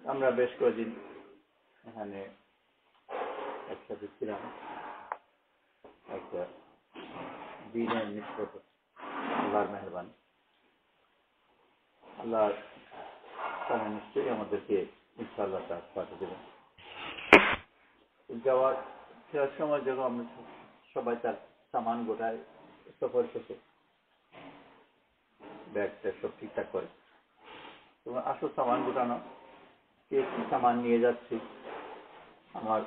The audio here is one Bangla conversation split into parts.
আমরা বেশ কয়েকদিন এখানে একসাথে ছিলাম একটা দিনের নিষ্পত আল্লাহর মেহরবান আল্লাহ তারা নিশ্চয়ই আমাদেরকে ইনশাআল্লাহ তার পাঠিয়ে দেবেন যাওয়ার ফেরার সময় যখন আমরা সবাই তার সামান গোটায় সফর শেষে ব্যাগটা সব ঠিকঠাক করে তোমার আসল সামান গোটানো কে কি সামান নিয়ে যাচ্ছি আমার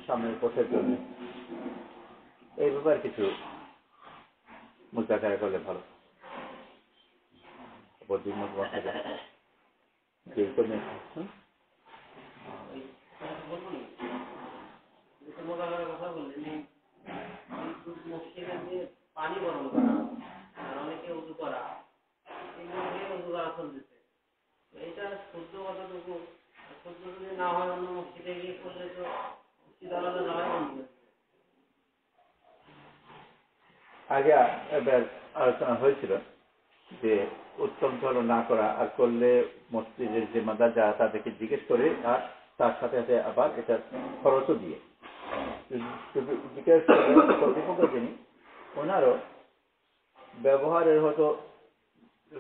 সামনের পথের জন্য এই ব্যাপারে কিছু মুজাকারা করলে ভালো দ্বিমত বসা পানি গরম করা অনেকে উজু করা এগুলো নিয়ে উজু করা চলতেছে এটা সহ্য কতটুকু সহ্য যদি না হয় অন্য মসজিদে গিয়ে করলে তো মসজিদ আলাদা যাওয়াই বন্ধ আগে এবার আলোচনা হয়েছিল যে উত্তম চলো না করা আর করলে মসজিদের যে মাদার যারা তাদেরকে জিজ্ঞেস করে আর তার সাথে সাথে আবার এটা খরচও দিয়ে জিজ্ঞেস কর্তৃপক্ষ যিনি ওনারও ব্যবহারের হয়তো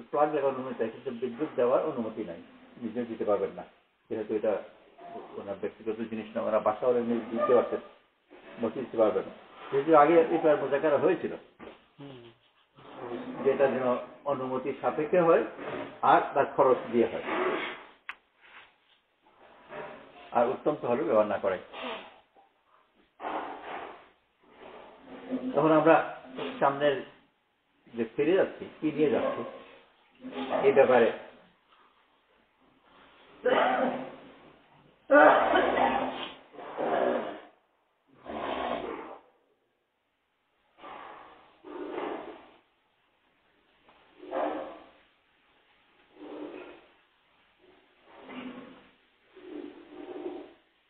প্লাগ দেওয়ার অনুমতি চাই কিন্তু বিদ্যুৎ দেওয়ার অনুমতি নাই নিজে দিতে পারবেন না যেহেতু এটা ওনার ব্যক্তিগত জিনিস না ওরা বাসা হলে দিতে পারছেন মসজিদ দিতে পারবেন না যেহেতু আগে এটার মোজাকারা হয়েছিল যেটা যেন অনুমতি সাপেক্ষে হয় আর তার খরচ দিয়ে হয় আর উত্তম তো হলে ব্যবহার না করে তখন আমরা সামনের যে ফিরে যাচ্ছি কি নিয়ে যাচ্ছি এই ব্যাপারে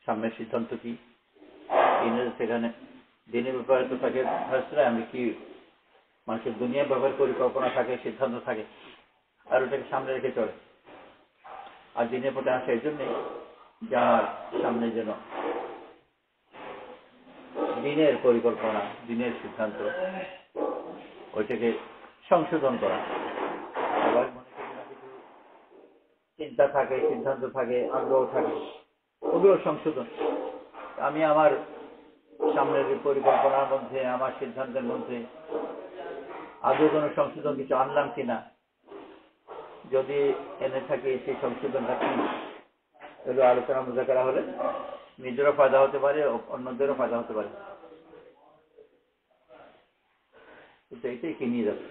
সামনের সিদ্ধান্ত কি সেখানে দিনের ব্যাপারে তো তাকে আমি কি মানুষের দুনিয়া ব্যাপার পরিকল্পনা থাকে সিদ্ধান্ত থাকে আর ওটাকে সামনে রেখে চলে আর দিনের পথে আসে এই জন্যে যে আমার সামনে যেন দিনের পরিকল্পনা দিনের সিদ্ধান্ত ওইটাকে সংশোধন করা আবার মনে করি না কিছু চিন্তা থাকে সিদ্ধান্ত থাকে আগ্রহ থাকে ওগুলো সংশোধন আমি আমার সামনের পরিকল্পনার মধ্যে আমার সিদ্ধান্তের মধ্যে আদৌ কোনো সংশোধন কিছু আনলাম কিনা যদি এনে থাকি সেই সংশোধনটা কি এগুলো আলোচনা মুজাকারা হলে নিজেরও ফায়দা হতে পারে অন্যদেরও ফায়দা হতে পারে কিন্তু এইটাই কি নিয়ে যাচ্ছে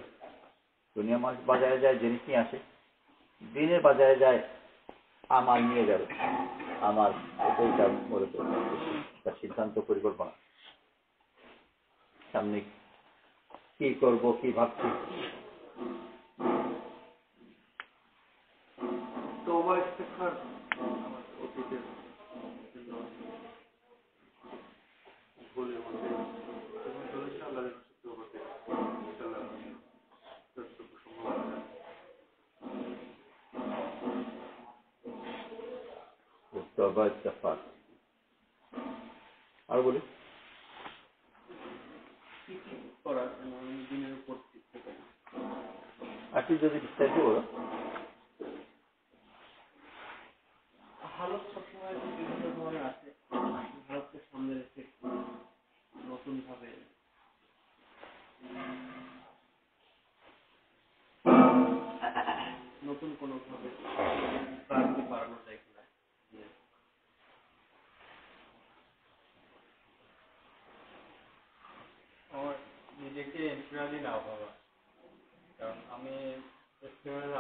দুনিয়া মানুষ বাজারে যায় জিনিস নিয়ে আসে দিনের বাজারে যায় আমার নিয়ে যাবে আমার এটাই তার মূলত তার সিদ্ধান্ত পরিকল্পনা সামনে কি করব কি ভাবছি আর বলি আপনি যদি বিস্তারিত বলো হালত সবসময় বিভিন্ন ধরনের আছে ভারতকে সামনে রেখে নতুন ভাবে নতুন কোন ভাবে প্রায়োরিটি বাড়ানো যায় কিনা আমার নিজেকে ইন্সপিরালি না ভাবা কারণ আমি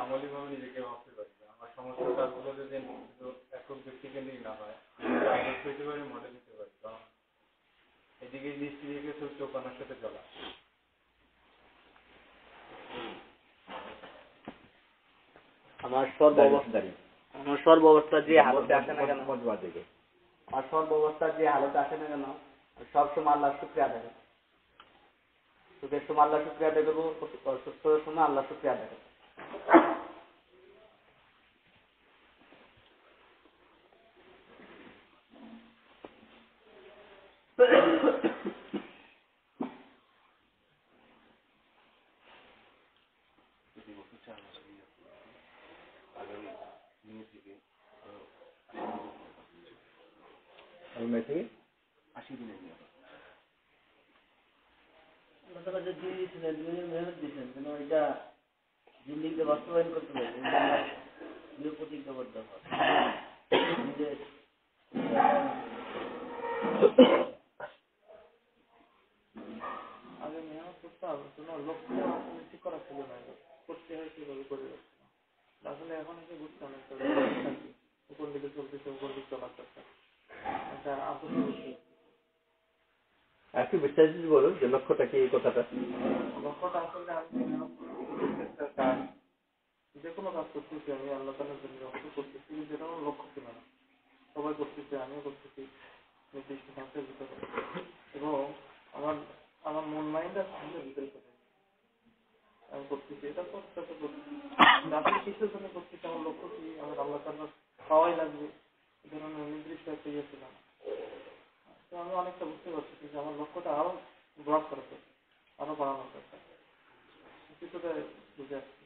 আমলি ভাবে নিজেকে ভাবতে পারি আমার সমস্ত কাজগুলো যদি একক ব্যক্তিকেন্দ্রিক না হয় আদর্শ হতে পারি মডেল হতে পারি কারণ এদিকে দৃষ্টি রেখে চোখানোর সাথে চলা আমার সর্বাবস্থা যে হালতে আসে না কেন আমার সর্বাবস্থা যে হালতে আসে না কেন সবসময় আল্লাহ শুক্রিয়া আদায় করবো সুখের সময় আল্লাহ শুক্রিয়া আদায় করবো অসুস্থতার সময় আল্লাহ শুক্রিয়া আদায় করবো আলমারি থেকে আল্লাহ তাআলা যে দিন দিয়েছিলেন, মেহনত দিয়েছেন, যেন এটা জিন্দিগিতে বাস্তবায়ন করতে পারে, নিজের প্রতিজ্ঞাবদ্ধ হয়, নিজের আগে মেহনত করতাম, তোমার লক্ষ্য আসলে ঠিক করা ছিল না, করতে হয় সেভাবে করে যাচ্ছে না। আসলে এখন এসে বুঝতাম একটা উপর দিকে চলতেছে, উপর দিকে চলার চেষ্টা, এটা আসলে বুঝতে একটু বিস্তারিত বলুন যে লক্ষ্যটা কি, এই কথাটা। লক্ষ্যটা আসলে আমি মেহনত করতেছি একটা কাজ, যে কোনো কাজ করতেছি আমি আল্লাহ তাআলার জন্য লক্ষ্য করতেছি, যেটা আমার লক্ষ্য ছিল না। সবাই করতেছে, আমিও করতেছি নির্দিষ্ট কাজের ভিতরে, এবং আমার আমার মন মাইন্ড আর সামনের ভিতরে চলে যায়। আমি করতেছি, এটা করতে করতেছি, আসলে কিসের জন্য করতেছি, আমার লক্ষ্য কি, আমার আল্লাহ তাআলার পাওয়াই লাগবে, এই ধরনের নির্দিষ্ট একটা ইয়ে ছিল না। তো আমি অনেকটা বুঝতে পারছি যে আমার লক্ষ্যটা আরো ব্রড করা দরকার, আরো বাড়ানোর দরকার, কিছুটা বুঝে আসছি।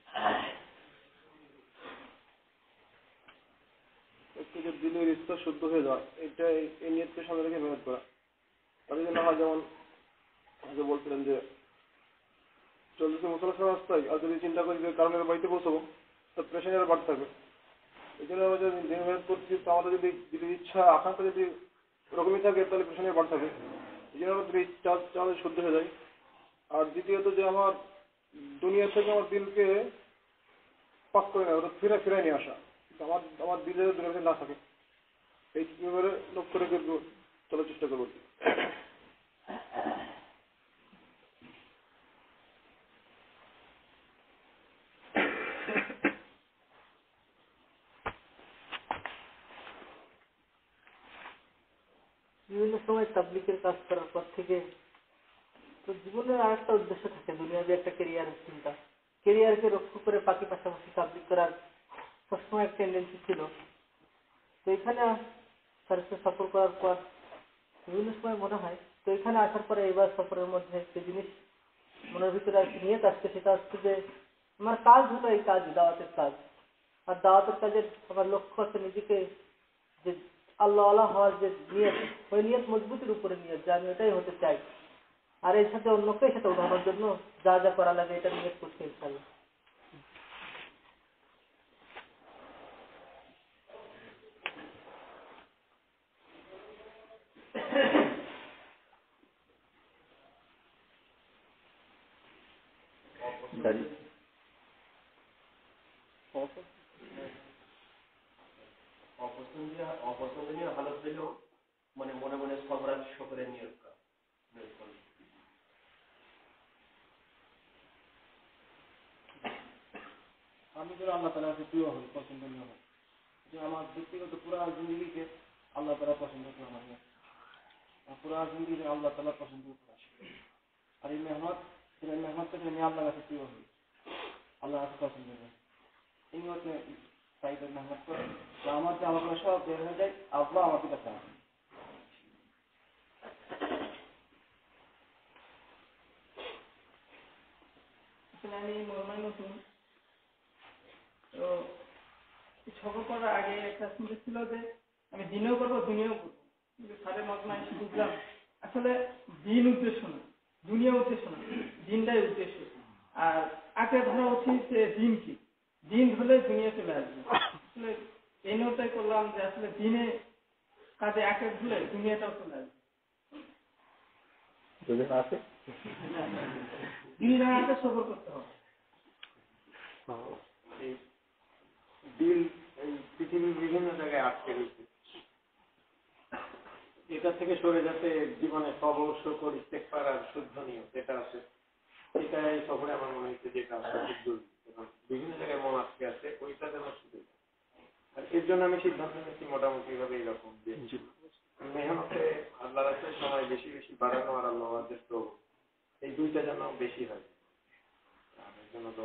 থেকে দিলের ইচ্ছা শুদ্ধ হয়ে যাওয়া, এটা এই নিয়তকে সামনে রেখে মেহনত করা। তাদের জন্য হয় যেমন আগে বলছিলেন যে চলতেছে মুসলমান রাস্তায়, আর যদি চিন্তা করি যে কারণের বাড়িতে পৌঁছাবো, তো প্রেশারের বাড়তে থাকবে। এই জন্য আমরা যদি দিন মেহনত করছি, তো আমাদের যদি ইচ্ছা আকাঙ্ক্ষা যদি ওরকমই থাকে, তাহলে প্রেশারের বাড়তে থাকবে। এই জন্য আমাদের ইচ্ছা আমাদের শুদ্ধ হয়ে যায়। আর দ্বিতীয়ত যে আমার দুনিয়া থেকে আমার দিলকে পাক করে নেয়, ওটা ফিরাই নিয়ে আসা, আমার আমার দিলে দুনিয়াতে না থাকে, এই ব্যাপারে লক্ষ্য রেখে চলার চেষ্টা করবো। বিভিন্ন সময় তাবলিগের কাজ করার পর থেকে তো জীবনের আর একটা উদ্দেশ্য থাকে, দুনিয়াবী একটা কেরিয়ারের চিন্তা, কেরিয়ারকে রক্ষা করে বাকি পাশাপাশি তাবলিগ করার সবসময় একটা টেন্ডেন্সি ছিল। তো এখানে সার্ভিসে সফর করার পর বিভিন্ন সময় মনে হয়, তো এখানে আসার পরে এইবার সফরের মধ্যে একটা জিনিস মনের ভিতরে নিয়ে আসছে, সেটা হচ্ছে যে আমার কাজ হলো এই কাজ, দাওয়াতের কাজ। আর দাওয়াতের কাজের আমার লক্ষ্য আছে নিজেকে যে আল্লাহ হওয়ার যে নিয়ত, ওই নিয়ত মজবুতির উপরে নিয়ত, যে আমি এটাই হতে চাই। আর এর সাথে অন্যকে সেটা উঠানোর জন্য যা যা করা লাগে এটা নিয়ত করছি ইনশাআল্লাহ। অপছন্দনীয় হালত হইলেও মানে মনে মনে সবরাত সকলের নিয়োগ করা। আমি যেন আল্লাহ তাআলার কাছে প্রিয় হই, পছন্দনীয় হই, যে আমার ব্যক্তিগত পুরা জিন্দেগিকে আল্লাহ তাআলা পছন্দ করে, আমার পুরা জিন্দেগি আল্লাহ তাআলা পছন্দ করে। আর এই মেহনত থেকে আমি আল্লাহর কাছে প্রিয় হই, আল্লাহর কাছে পছন্দ করি। এই মতে সাইডের মেহনত করে আমার যে আমার সব বের হয়ে যায়, আল্লাহ আমাকে কাছে আসে। আমি মনে নতুন তো সফর করার আগে একটা চিন্তা ছিল যে আমি দিনেও করবো দুনিয়াও করবো, কিন্তু সাড়ে মজমা এসে বুঝলাম আসলে দিন উদ্দেশ্য না, দুনিয়া উদ্দেশ্য না, দিনটাই উদ্দেশ্য। আর আগে ধরা উচিত যে দিন কি, দিন হলে দুনিয়া চলে আসবে। আসলে এই নোটাই করলাম যে আসলে দিনে কাজে একে ধুলে দুনিয়াটাও চলে আসবে। যদি না আসে দিন রাতে সফর করতে হবে। দিল এই পৃথিবীর বিভিন্ন জায়গায় আটকে রয়েছে, এটা থেকে সরে যাতে জীবনে সবর শকর ইস্তেগফার আর শুদ্ধ নিয়ত যেটা আছে, এটা এই সফরে আমার মনে হচ্ছে যে এটা আসলে খুব জরুরি। বিভিন্ন জায়গায় মন আটকে আছে, ওইটা যেন শুধু। আর এর জন্য আমি সিদ্ধান্ত নিচ্ছি মোটামুটি ভাবে এইরকম যে মেহনতে আল্লাহ রাস্তায় সময় বেশি বেশি বাড়ানো আর আল্লাহ তো এই দুইটা যেন বেশি হয়। এর জন্য তো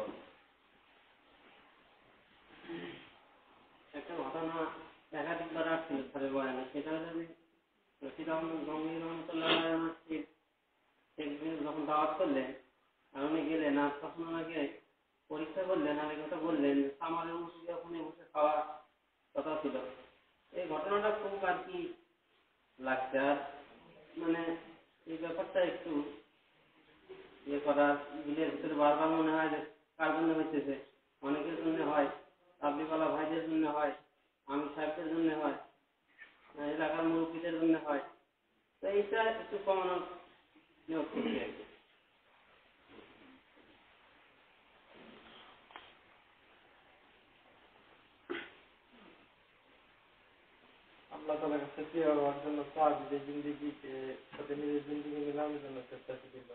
একটা ঘটনা একাধিকবার আসছিল স্যারের বয়ানে, সেটা হচ্ছে যে রশিদ আহমদ গঙ্গি রহমতুল্লাহ একদিন যখন দাওয়াত করলেন আর উনি গেলেন, আর তখন ওনাকে পরীক্ষা করলেন আর এই কথা বললেন আমার ওষুধ ওখানে বসে খাওয়া কথা ছিল। এই ঘটনাটা খুব আর কি লাগছে। আর মানে এই ব্যাপারটা একটু ইয়ে করার দিলের ভিতরে বারবার মনে হয় যে কার জন্য হইতেছে। অনেকের জন্য হয়, তাবলিগওয়ালা ভাইদের জন্য হয়, আমি সাহেবদের জন্য হয়, এলাকার মুরব্বীদের জন্য হয়। তো এইটা একটু কমানোর নিয়োগ করছি আর কি। আল্লাহ তাআলার কাছে প্রিয় হওয়ার জন্য সাহাবীদের জিন্দেগিকে সাথে নিজের জিন্দেগি মিলানোর জন্য চেষ্টা ছিল।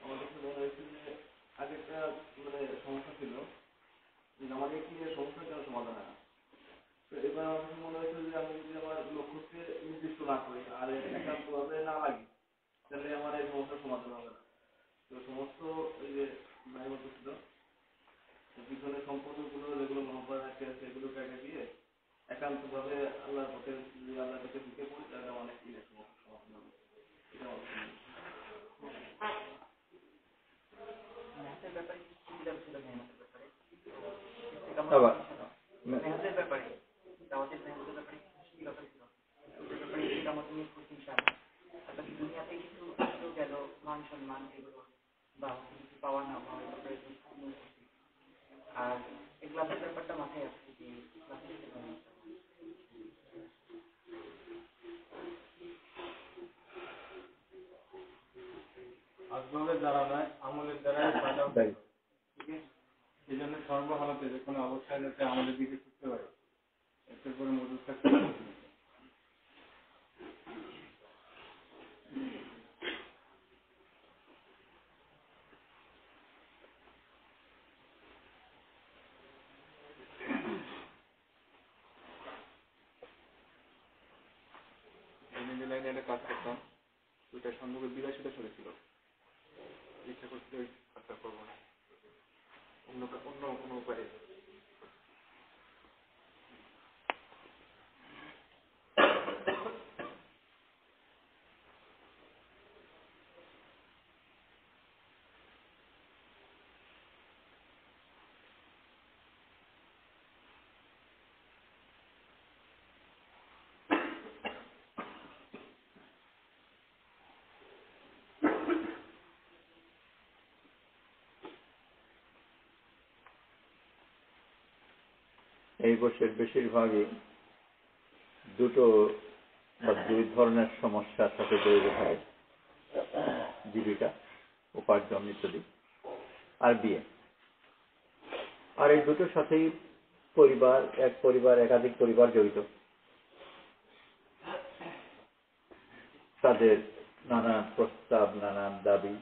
আমার কাছে মনে হয়েছে যে আগে একটা মানে সমস্যা ছিল যে আমার এই নিয়ে সমস্যা কেন সমাধান হয় না। তো এবার আমার কাছে মনে হয়েছে যে আমি যদি আমার লক্ষ্যকে নির্দিষ্ট না করি আর একান্তভাবে না লাগি তাহলে আমার এই সমস্যার সমাধান হবে না। তো সমস্ত এই যে নাই বলতেছিল পিছনে সম্পর্কগুলো যেগুলো মহাপার রাখতে আছে এগুলো কেটে দিয়ে একান্তভাবে আল্লাহর পথে যদি আল্লাহর কাছে ঢুকে পড়ি তাহলে অনেক সমস্যার সমাধান হবে। এটা আমার মেহনতের ব্যাপারে সুবিধা ছিল, মেহনতের ব্যাপারে মেহনতের ব্যাপারে দাওয়াতের মেহনতের ব্যাপারে কি কথা ছিল, ওদের ব্যাপারে ইস্তেকামত নিয়ে খুব ইনশাআল্লাহ। তারপর দুনিয়াতে কিছু গেল মান সম্মান এগুলো বা কিছু পাওয়া না পাওয়া এই ব্যাপারে আর এই ক্লাসের ব্যাপারটা মাথায় আসছে যে ক্লাসের আসবাবের দ্বারা নয়, আমলের দ্বারাই ফায়দা হবে। এই জন্য সর্বহালতে যে কোনো অবস্থায় যাতে আমাদের দিকে ছুটতে পারে, এর করে মজুদ থাকতে হবে। লাইনে একটা কাজ করতাম, ওইটা সম্পর্কে বিলাসিতা চলেছিল, ইচ্ছা করছিল ওই কাজটা করবো না, অন্য কোনো উপায়ে। এই বছর বেশিরভাগই দুটো বা দুই ধরনের সমস্যার সাথে জড়িত থাকে, জীবিকা, উপার্জন ইত্যাদি, আর বিয়ে। আর এই দুটোর সাথেই পরিবার, এক পরিবার একাধিক পরিবার জড়িত। তাদের নানান প্রস্তাব, নানান দাবি,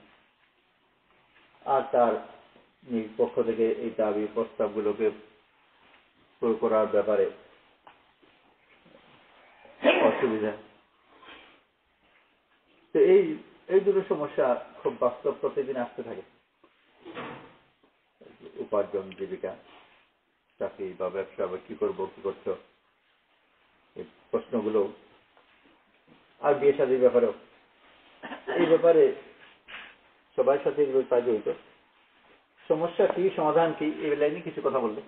আর তার নিজ পক্ষ থেকে এই দাবি প্রস্তাবগুলোকে পুরো করার ব্যাপারে অসুবিধা। তো এই দুটো সমস্যা খুব বাস্তব প্রতিদিন আসতে থাকে। উপার্জন, জীবিকা, চাকরি বা ব্যবসা বা কি করবো, কি করছো, এই প্রশ্নগুলো, আর বিয়ে শাদীর ব্যাপারেও, এই ব্যাপারে সবার সাথে এগুলো প্রায় জড়িত। সমস্যা কি, সমাধান কি, এই লাইনে কিছু কথা বলবে।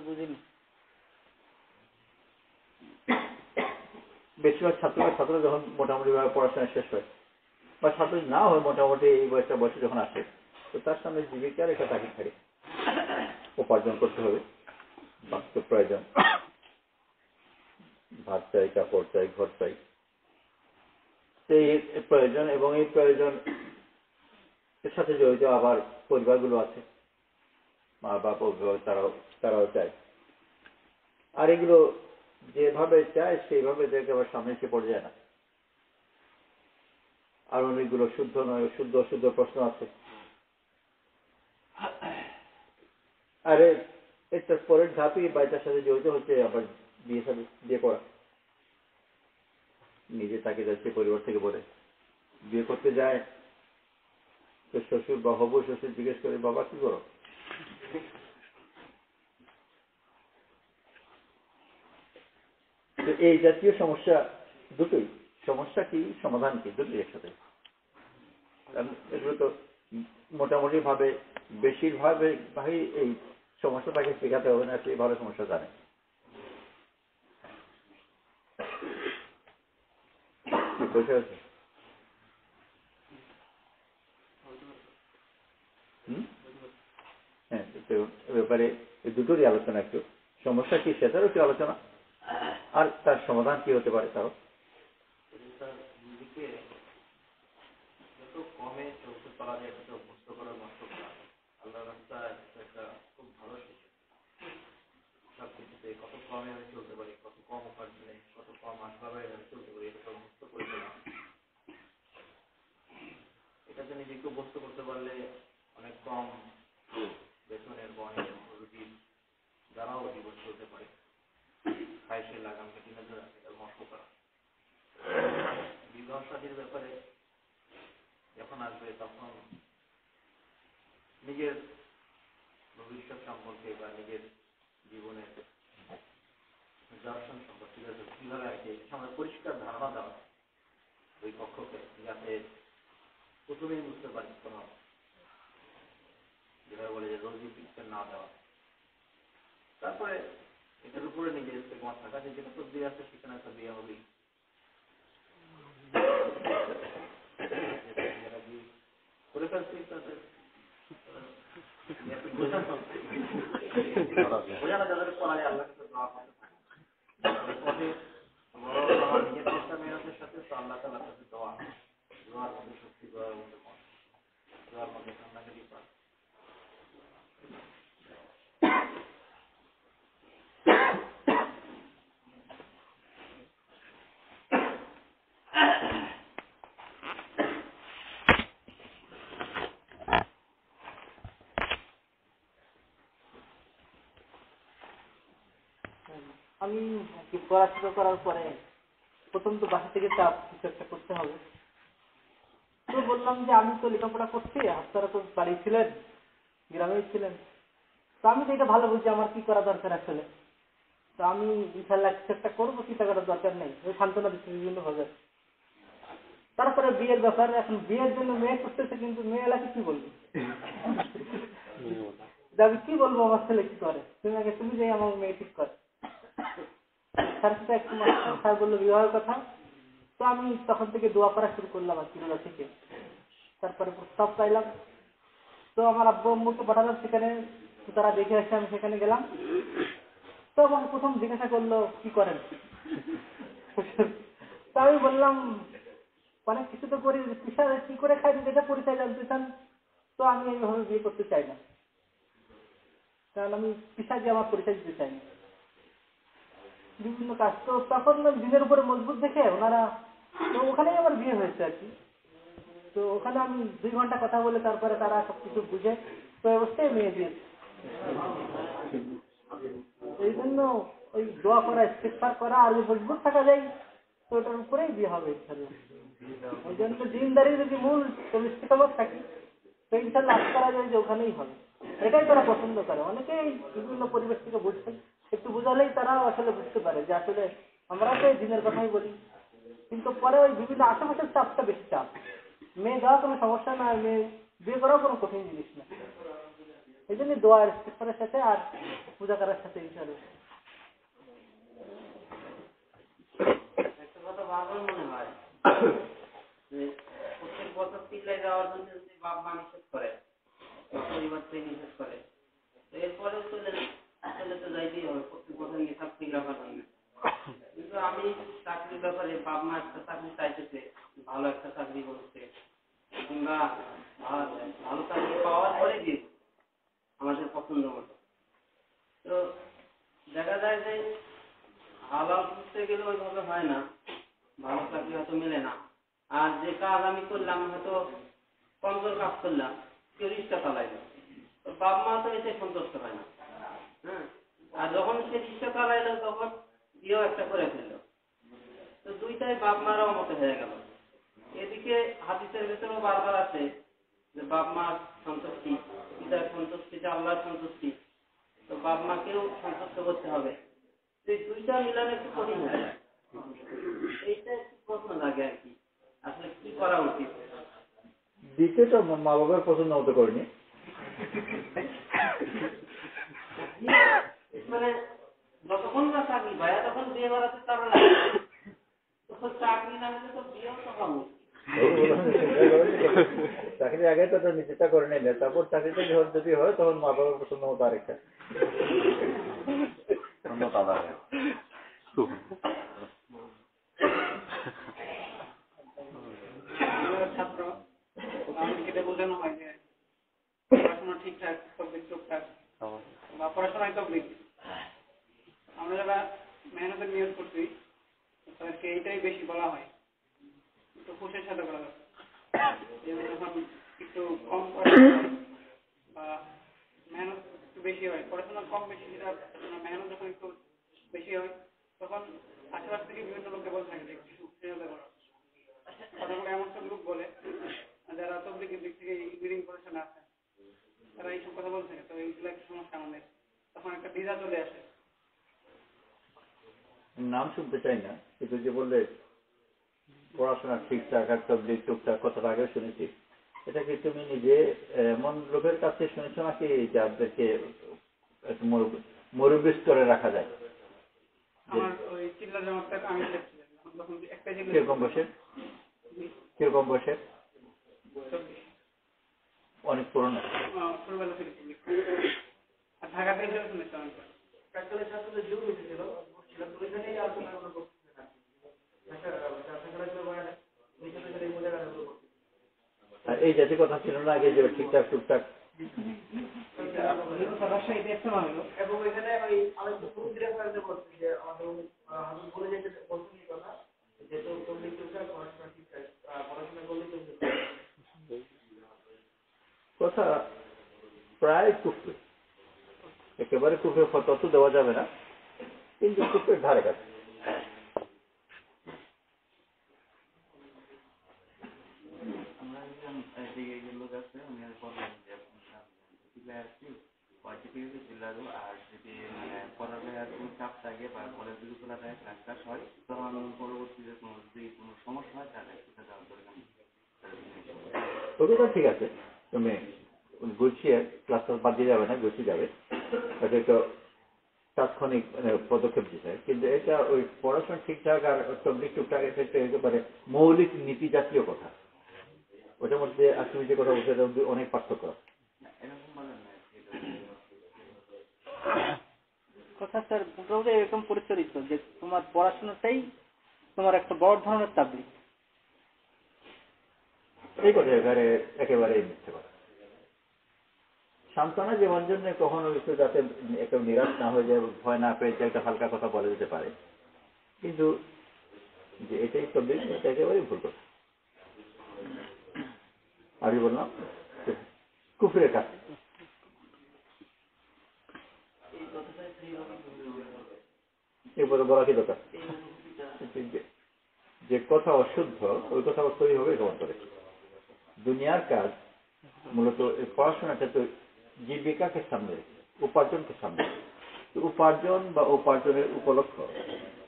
বুঝিনি। বেশিরভাগ ছাত্ররা যখন মোটামুটি ভাবে পড়াশোনা শেষ হয় বা ছাত্র না হয় মোটামুটি এই বয়সে যখন আসে, তো তার সামনে জীবিকার একটা তাগিদ থাকে, উপার্জন করতে হবে, বাস্তব প্রয়োজন, ভাত চাই, কাপড় চাই, ঘর চাই, সেই প্রয়োজন, এবং এই প্রয়োজন এর সাথে জড়িত আবার পরিবারগুলো আছে, মা বাপ, অভিভাবক, তারাও চায়। আর এগুলো যেভাবে চায় সেইভাবে দেখে আবার সামনে এসে পড়ে যায় না। আর অনেকগুলো শুদ্ধ নয়, শুদ্ধ অশুদ্ধ প্রশ্ন আছে। আরে একটা পরের ধাপই বাড়িটার সাথে জড়িত হচ্ছে আবার বিয়ে করা। নিজে তাকে যাচ্ছে পরিবার থেকে বলে বিয়ে করতে যায়, তো শ্বশুর বা হবু শ্বশুর জিজ্ঞেস করে বাবা কি করো? তো এই জাতীয় সমস্যা দুটোই, সমস্যা কি সমাধান কি দুটোই একসাথে। এগুলো তো মোটামুটি ভাবে বেশিরভাগই এই সমস্যাটাকে শেখাতে হবে না, সেই ভালো সমস্যা জানে। বুঝতে পারছি? হ্যাঁ, ব্যাপারে এই দুটোরই আলোচনা, একটু সমস্যা কি সেটারও একটু আলোচনা, আর তার সমাধান কি হতে পারে তারও। নিজেকে যত কমে চলতে পারা যায় তত অভ্যস্ত করার নষ্ট করা আল্লাহ রাস্তায় একটা খুব ভালো শিক্ষা। সব কিছুতে কত কমে আমি চলতে পারি, কত কম উপার্জনে, কত কম আসবাবে আমি চলতে পারি, এটা অভ্যস্ত করে তোলা। এটাতে নিজেকে অভ্যস্ত করতে পারলে অনেক কম বেতনের বা অনেক রুটির দ্বারাও জীবন চলতে পারে। খাইসে লাগামকে দিনে ধরে নষ্ট করা। বিবাহ শাদীর ব্যাপারে যখন আসবে তখন নিজের ভবিষ্যৎ সম্পর্কে বা নিজের জীবনের দর্শন সম্পর্কে কিভাবে আছে সময় পরিষ্কার ধারণা দেওয়া ওই পক্ষকে, যাতে প্রথমেই বুঝতে পারি কোনো যেভাবে বলে যে রোজি পিকচার না দেওয়া। তারপরে এটার উপরে নিজের ইস্তেকমাত থাকা যে যেটা তো বিয়ে আছে সেখানে একটা বিয়ে হবেই। করে ফেলছি তাদের বোঝানো যাদের করা যায় আল্লাহ কাছে দোয়া করতে থাকে পথে আমার নিজের চেষ্টা মেহনতের সাথে তো আল্লাহ তাআলার কাছে দোয়ার মধ্যে শক্তি, দোয়ার মধ্যে মন, দোয়ার মধ্যে ঠান্ডাকে দিতে আমি পড়াশোনা করার পরে প্রথম তো বাসা থেকে চাপ কিছু একটা করতে হবে। তো বললাম যে আমি তো লেখাপড়া করছি, আপনারা তো বাড়ি ছিলেন, গ্রামেই ছিলেন, তো আমি তো এটা ভালো বুঝি আমার কি করা দরকার আসলে। তো আমি ইনশাল্লাহ কিছু একটা করবো, চিন্তা করার দরকার নেই, ওই সান্ত্বনা দিচ্ছি বিভিন্ন ভাবে। তারপরে বিয়ের ব্যাপারে, এখন বিয়ের জন্য মেয়ে করতেছে, কিন্তু মেয়ে এলাকা কি বলবো, আমি কি বলবো আমার ছেলে কি করে, তুমি যে আমার মেয়ে ঠিক করে। স্যার সাথে একটু স্যার বললো বিবাহের কথা, তো আমি তখন থেকে দোয়া করা শুরু করলাম আর কিরোলা থেকে। তারপরে প্রস্তাব পাইলাম, তো আমার আব্বু আম্মুকে পাঠালাম সেখানে, তো তারা দেখে আসে, আমি সেখানে গেলাম। তো আমাকে প্রথম জিজ্ঞাসা করলো কি করেন, তো আমি বললাম অনেক কিছু তো করি, কি করে খাই এটা পরিচয় জানতে চান, তো আমি এইভাবে বিয়ে করতে চাই না, কারণ আমি পেশা দিয়ে আমার পরিচয় দিতে চাই না। বিভিন্ন কাজ তো তখন দিনের উপরে মজবুত দেখে ওনারা, তো ওখানেই আমার বিয়ে হয়েছে আর কি। তো ওখানে আমি 2 ঘন্টা কথা বলে তারপরে তারা সবকিছু বুঝে তো অবস্থায় মেয়ে দিয়েছে। এই জন্য ওই দোয়া করা, ইস্তেগফার করা আর মজবুত থাকা যায়, তো ওটার উপরেই বিয়ে হবে ইনশাল্লাহ। ওই জন্য দিনদারির যদি মূল ইস্তেকামত থাকি তো ইনশাল্লাহ আশা করা যায় যে ওখানেই হবে। এটাই তারা পছন্দ করে। অনেকেই বিভিন্ন পরিবেশ থেকে বুঝতে, একটু বুঝালেই তারাও আসলে বুঝতে পারে যে আসলে আমরা তো এই দিনের কথাই বলি, কিন্তু পরে ওই বিভিন্ন আশেপাশের চাপটা বেশি চাপ। মেয়ে দেওয়া কোনো সমস্যা না, মেয়ে বিয়ে করাও কোনো কঠিন জিনিস না। এই জন্য দোয়ার ইস্তেগফারের সাথে আর পূজা করার সাথে ইনশাআল্লাহ। একটা কথা বারবার মনে হয় যে প্রত্যেক বছর চিল্লাই যাওয়ার জন্য যদি বাপ মা নিষেধ করে, পরিবার থেকে নিষেধ করে, তো এরপরেও চলে তো যাইতেই হবে, প্রত্যেক বছর হিসাব ঠিক রাখার জন্য। কিন্তু আমি চাকরির ব্যাপারে বাপ মা একটা চাকরি চাইতেছে, ভালো একটা চাকরি করছে, কিংবা ভালো চাকরি পাওয়ার পরে দিয়ে আমাদের পছন্দ মতো, তো দেখা যায় যে হালাল করতে গেলে ওইভাবে হয় না, ভালো চাকরি হয়তো মেলে না। আর যে কাজ আমি করলাম হয়তো কমজোর কাজ করলাম, কেউ রিক্সা চালাইল, তো বাপ মা তো এতে সন্তুষ্ট হয় না। হ্যাঁ, যখন সে রিক্সা চালাইলো তখন বিয়েও একটা করে ফেললো। তো দুইটাই বাপ মারাও মতো হয়ে গেল। এদিকে হাদিসের ভেতরেও বারবার আছে যে বাপ মার সন্তুষ্টি, পিতার সন্তুষ্টি, আল্লাহর সন্তুষ্টি, তো বাপ মাকেও সন্তুষ্ট করতে হবে। এই দুইটা মিলানো একটু কঠিন হয়ে যায়। এইটা একটু প্রশ্ন লাগে আর কি, আসলে কি করা উচিত? দ্বিতীয়টা মা বাবার পছন্দ মতো করেনি। মানে যতক্ষণ না চাকরি পায় তখন বিয়ে করাতে তারা লাগে, তখন চাকরি না হলে তো বিয়েও তো হবে। চাকরির আগে তো নিজেটা করে নিলে, তারপর চাকরিটা যদি হয় তখন মা বাবার পছন্দ মতো আরেকটা ছাত্র আমাদেরকে বোঝানো হয় যে পড়াশোনা ঠিকঠাক, সাবজেক্ট টুকটাক বা পড়াশোনায় তবলিগ। আমরা যারা মেহনতের নিয়োগ করছি তাদেরকে এইটাই বেশি বলা হয়, একটু খুশির সাথে করা দরকার। যখন একটু কম পড়াশোনা বা মেহনত একটু বেশি হয়, পড়াশোনা কম বেশি যেটা মেহনত যখন একটু বেশি হয় তখন আশেপাশ থেকে বিভিন্ন লোকে বলে থাকে যে একটু খুশির সাথে করা। কথাগুলো এমন সব লোক বলে যারা তবলিগের দিক থেকে ইঞ্জিনিয়ারিং পড়াশোনা আছে, তারা এইসব কথা বলছে। তো এইগুলো একটা সমস্যা আমাদের, তখন একটা দ্বিধা চলে আসে। নাম শুনতে চাই না, কিন্তু যে বললে পড়াশোনা ঠিকঠাক আর তবলিগ টুকটাক কথাটা আগে শুনেছি, এটা কি তুমি নিজে এমন লোকের কাছে শুনেছো নাকি যাদেরকে মুরব্বী স্তরে রাখা যায়? আমার ওই চিল্লা জামাতের আমি তখন একটা কিরকম বসে কিরকম বসে অনেক পুরনো ছোটবেলা থেকে আর ঢাকাতে হিসেবে শুনেছি অনেক। প্রাক্তনের ছাত্রদের যুগ উঠেছিল ওইখানেই আলোচনা আর এই জাতীয় কথা ছিল না আগে যে ঠিকঠাক টুকটাক? এবং এখানে ওই অনেক মুরব্বীরা বলছে যে আমাদের বলে যেতে বলছেন এই কথা, যেহেতু পড়াশোনা ঠিকঠাক পড়াশোনা করলে কথা প্রায় কুফরি, একেবারে কুফরের ফতোয়া তো দেওয়া যাবে না, কিন্তু কুফরের ধারে কাছে। আমরা একজন এদিকে লোক আছে, উনি বললেন যে আসছি পঁয়ত্রিশ জেলারও, আর যদি মানে পড়ালেখার কোনো চাপ থাকে বা কলেজ যদি খোলা থাকে ক্লাস ক্লাস হয়, তখন পরবর্তীতে যদি কোনো সমস্যা হয় তাহলে সেটা দেওয়া দরকার। ওগুলো ঠিক আছে, তুমি গুছিয়ে ক্লাস বাদ দিয়ে যাবে না, গুছিয়ে যাবে, এটা একটু তাৎক্ষণিক পদক্ষেপ দিতে হয়। কিন্তু এটা ওই পড়াশোনা ঠিকঠাক আর তবলিগ টুকটাক ক্ষেত্রে একেবারে মৌলিক নীতি জাতীয় কথা, ওটার মধ্যে আর তুমি যে কথা বলছো এটার মধ্যে অনেক পার্থক্য। কথা স্যার মোটামুটি এরকম পরিচালিত যে তোমার পড়াশোনাটাই তোমার একটা বড় ধরনের তাবলিগ। এই কথা একেবারে মিথ্যে কথা। সান্ত্বনা জীবনের জন্য কখনো একটু যাতে একটু নিরাশ না হয়ে যায়, ভয় না পেয়ে একটা হালকা কথা বলে দিতে পারে, কিন্তু যে এটাই তবলিগ এটা একেবারেই ভুল কথা। আমি বললাম কুফরের কাছে। এরপরে বলা কি দরকার? যে কথা অশুদ্ধ ওই কথা সই হবে গ্রহণ করে। দুনিয়ার কাজ মূলত পড়াশোনাটা তো জীবিকাকে সামনে, উপার্জনকে সামনে। উপার্জন বা উপার্জনের উপলক্ষ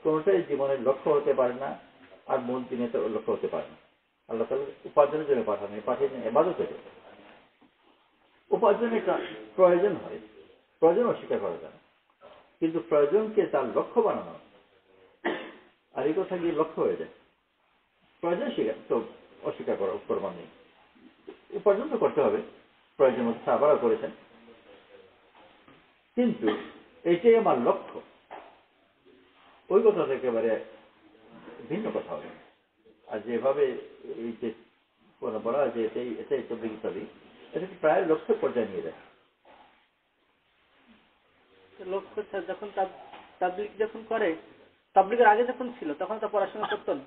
কোনটাই জীবনের লক্ষ্য হতে পারে না, আর মূল দিনে তো লক্ষ্য হতে পারে না। আল্লাহ তাআলা উপার্জনের জন্য পাঠিয়েছেন ইবাদতের জন্য। উপার্জনের প্রয়োজন হয়, প্রয়োজন অস্বীকার করা যায়, কিন্তু প্রয়োজনকে তার লক্ষ্য বানানো আর এই কথা গিয়ে লক্ষ্য হয়ে যায়। প্রয়োজন স্বীকার তো অস্বীকার করবার নেই, উপার্জন তো করতে হবে, প্রয়োজন মধ্যে আবারও করেছেন, কিন্তু এইটাই আমার লক্ষ্য, ওই কথা একেবারে ভিন্ন কথা হবে। আর যেভাবে এই যে বলা হয় যে এটাই তবলিগ ইত্যাদি, এটাকে প্রায় লক্ষ্য পর্যায়ে নিয়ে যায়। লক্ষ্য যখন তাবলিগ যখন করে, তাবলিগের আগে যখন ছিল তখন তো পড়াশোনা করতো না।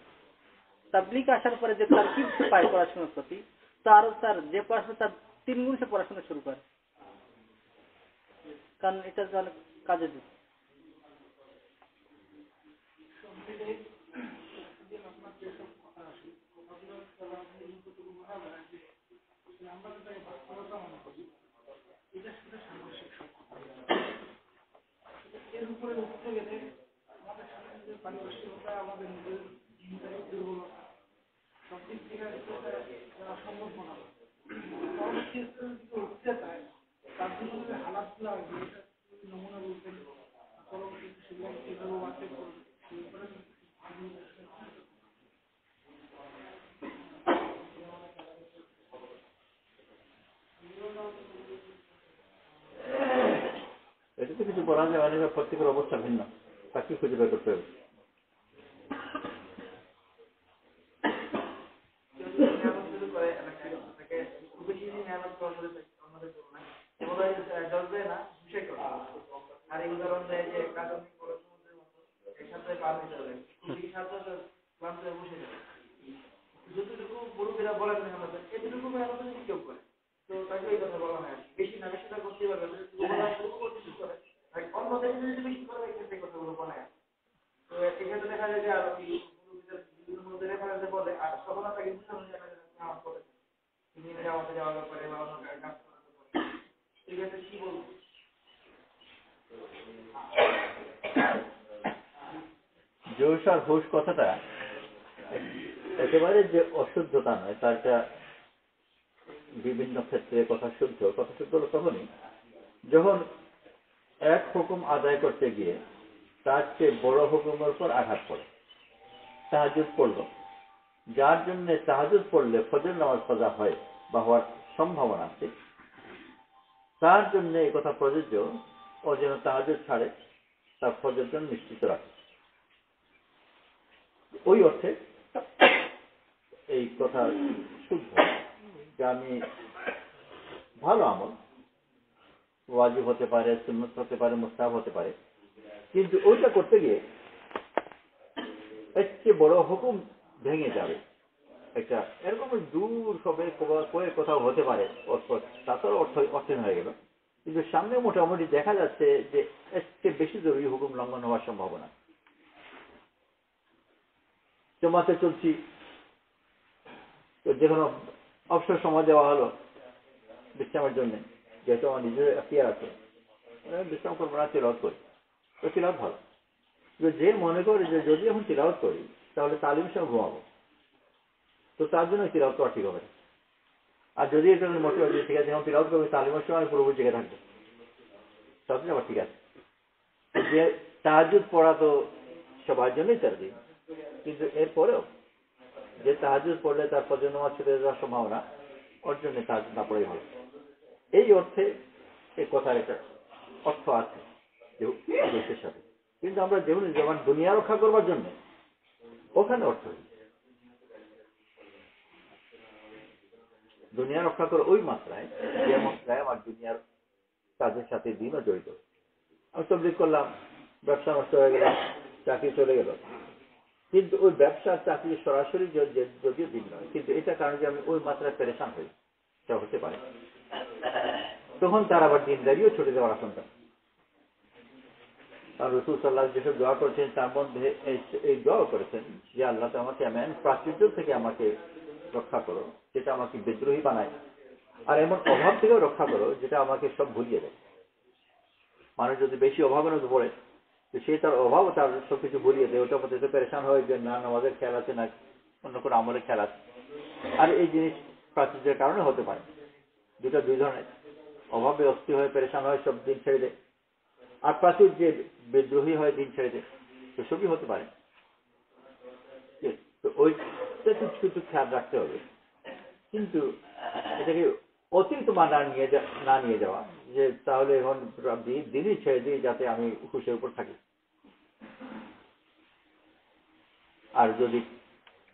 তাবলিগ আসার পরে যে তার কি পায় পড়াশোনার প্রতি, তার যে পড়াশোনা তার 3 গুণ সে পড়াশোনা শুরু করে, কারণ এটা অনেক কাজে দিচ্ছে। আমরা যেটাকে বাস্তবতা মনে করি এটার সাথে সাংঘর্ষিক সম্পর্ক। এর উপরে উঠতে গেলে আমাদের সাথে নিজের পারিপার্শ্বিকতা, আমাদের নিজের চিন্তায় দুর্বলতা সব দিক থেকে যারা সম্ভব মনে হয় পরবর্তী স্তরে যদি উঠতে চায় তার জীবনের হালাতগুলো নমুনা বলতেন পরবর্তীতে সেগুলো কীভাবে ওয়ার্কেট করবে সেই উপরে এটা তো কিছু বলা যায় না, প্রত্যেকের অবস্থা ভিন্ন, তাকে খুঁজে বের করতে হবে। আর এই উদাহরণ দেয় যে কাজনী পড়াশোনার মতো একসাথে পার হয়ে যাবে, খুবই সাথে ক্লান্তি বসে যাবে। যতটুকু মুরব্বীরা বলেন মেহনত এতটুকু মেহনত যদি কেউ করে তো তাকে এই কথা বলা হয় বেশি না, বেশিটা করতেই পারবে অন্যদের যদি বেশি করে সেই কথাগুলো বলায়। তো এক্ষেত্রে দেখা যায় যে আরো বিভিন্ন মধ্যে রেফারেন্সে বলে আর তখন তাকে বুঝানো যায় না আমার করে তিনি আমাদের যাওয়ার ব্যাপারে বা অন্য কাজ করার ব্যাপারে ঠিক আছে কি বলবো। জোশ আর হুশ কথাটা একেবারে যে অশুদ্ধতা নয়, তারটা বিভিন্ন ক্ষেত্রে কথা শুদ্ধ হলো তখনই যখন এক হুকুম আদায় করতে গিয়ে তার চেয়ে বড় হুকুমের উপর আঘাত পড়ে। তাহাজ্জুদ পড়ল, যার জন্য তাহাজ্জুদ পড়লে ফজর নামাজ কাজা হয় বা হওয়ার সম্ভাবনা আছে, তার জন্য এই কথা প্রযোজ্য ও যেন তাহাজ্জুদ ছাড়ে তার ফজর জন্য নিশ্চিত রাখে। ওই অর্থে এই কথা শুদ্ধ যে আমি ভালো আমল ওয়াজিব হতে পারে, সুন্নত হতে পারে, মুস্তাহাব হতে পারে, কিন্তু ওইটা করতে গিয়ে এর চেয়ে বড় হুকুম ভেঙে যাবে, একটা এরকম দূর সবে কোথাও হতে পারে, তাছাড়া অর্থহীন হয়ে গেল, কিন্তু সামনে মোটামুটি দেখা যাচ্ছে যে এর চেয়ে বেশি জরুরি হুকুম লঙ্ঘন হওয়ার সম্ভাবনা। জমাতে চলছি, তো যে কোনো অবসর সময় দেওয়া হলো বিশ্রামের জন্য, যেহেতু আমার নিজের এফিয়ার আছে, বিশ্রাম করবো না, তিলাওয়াত করি, তো তিলাওয়াত ভালো। যে মনে করে যে যদি এখন তিলাওয়াত করি তাহলে তালিম সঙ্গে ঘুমাবো, তো তার জন্য তিলাওয়াত করা ঠিক হবে। আর যদি এটা মোটে হয় ঠিক আছে এখন তিলাওয়াত করবে, তালিমের সময় পুরোপুরি জেগে থাকবো, তাহলে আবার ঠিক আছে। যে তাহাজ্জুদ পড়া তো সবার জন্যই তার দিন, কিন্তু এরপরেও যে তাহাজ্জুদ পড়লে তার ফজর নামাজ ছুটে যাওয়ার সম্ভাবনা, ওর জন্য তাহাজ্জুদ না পড়াই ভালো। এই অর্থে এই কথার একটা অর্থ আছে দেশের সাথে, কিন্তু আমরা যেমন যেমন দুনিয়া রক্ষা করবার জন্য ওখানে অর্থ দুনিয়া রক্ষা করে ওই মাত্রায় যে মাত্রায় আমার দুনিয়ার কাজের সাথে দিনও জড়িত। আমি তবলিগ করলাম, ব্যবসা নষ্ট হয়ে গেল, চাকরি চলে গেল, কিন্তু ওই ব্যবসা চাকরি সরাসরি যদিও দিন নয়, কিন্তু এটা কারণে যে আমি ওই মাত্রায় পেরেশান হই, তা হতে পারে, তখন তার আবার দিনদারিও ছুটে যাওয়ার আশঙ্কা। আর রাসূল সাল্লাল্লাহু আলাইহি ওয়াসাল্লাম যেসব দোয়া করেছেন তার মধ্যে এই দোয়া করেছেন যে আল্লাহ আমাকে এমন প্রাচুর্য থেকে আমাকে রক্ষা করো যেটা আমাকে বিদ্রোহী বানায়, আর এমন অভাব থেকেও রক্ষা করো যেটা আমাকে সব ভুলিয়ে দেয়। মানুষ যদি বেশি অভাবের মধ্যে পড়ে, তো সে তার অভাব তার সবকিছু ভুলিয়ে দেয়, ওটার মধ্যে পেরেশান হয়ে যে না আমাদের খেয়াল আছে না অন্য কোনো আমলের খেয়াল আছে। আর এই জিনিস প্রাচুর্যের কারণে হতে পারে, দুই ধরনের, অভাবে অস্থির হয়ে পেরেশান হয়, সব দিন ছেড়ে দেয়, আর প্রাচুর্যে বিদ্রোহী হয়ে দিন ছেড়ে দেয়, তো সবই হতে পারে। তো ওইটা কিছু খেয়াল রাখতে হবে, কিন্তু এটাকে অতিরিক্ত না নিয়ে যাওয়া যে তাহলে এখন দিনই ছেড়ে দিই যাতে আমি খুশির উপর থাকি। আর যদি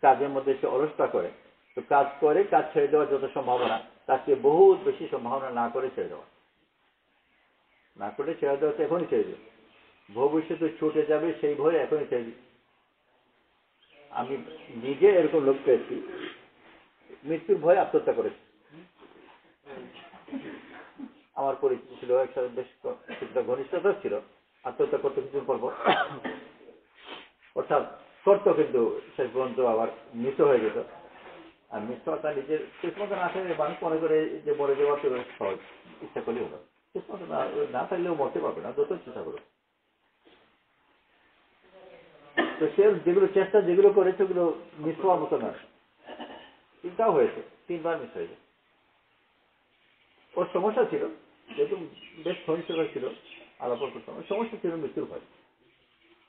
কাজের মধ্যে সে অলসতা করে, তো কাজ করে কাজ ছেড়ে দেওয়ার যত সম্ভাবনা তাকে বহুত বেশি সম্ভাবনা না করে ছেড়ে দেওয়া, না করে ছেড়ে দেওয়া তো এখনই ছেড়ে দিই, ভবিষ্যতে ছুটে যাবে সেই ভয়ে এখনই ছেড়ে দিই। আমি নিজে এরকম লোক পেয়েছি মৃত্যুর ভয়ে আত্মহত্যা করেছি। আমার পরিচিত ছিল, একসাথে বেশ কিছুটা ঘনিষ্ঠতা ছিল, আত্মহত্যা করতে কিছুদিন পর অর্থাৎ করতো, কিন্তু শেষ পর্যন্ত আবার মৃত হয়ে যেত। আর মৃত্যু তার নিজের শেষ মতো না আসলে মানুষ মনে করে যে মরে যাওয়া তো সহজ, ইচ্ছা করলেই হলো। শেষ মতো না থাকলেও মরতে পারবে না, যত চেষ্টা করো। তো সে যেগুলো চেষ্টা যেগুলো করেছে ওগুলো মিস হওয়ার মতো নয়। চিন্তাও হয়েছে, 3 বার মিস হয়েছে। ওর সমস্যা ছিল, যেহেতু বেশ সহিষ্ণুতা ছিল, আলাপ করতাম, সমস্যা ছিল মৃত্যুর ভয়।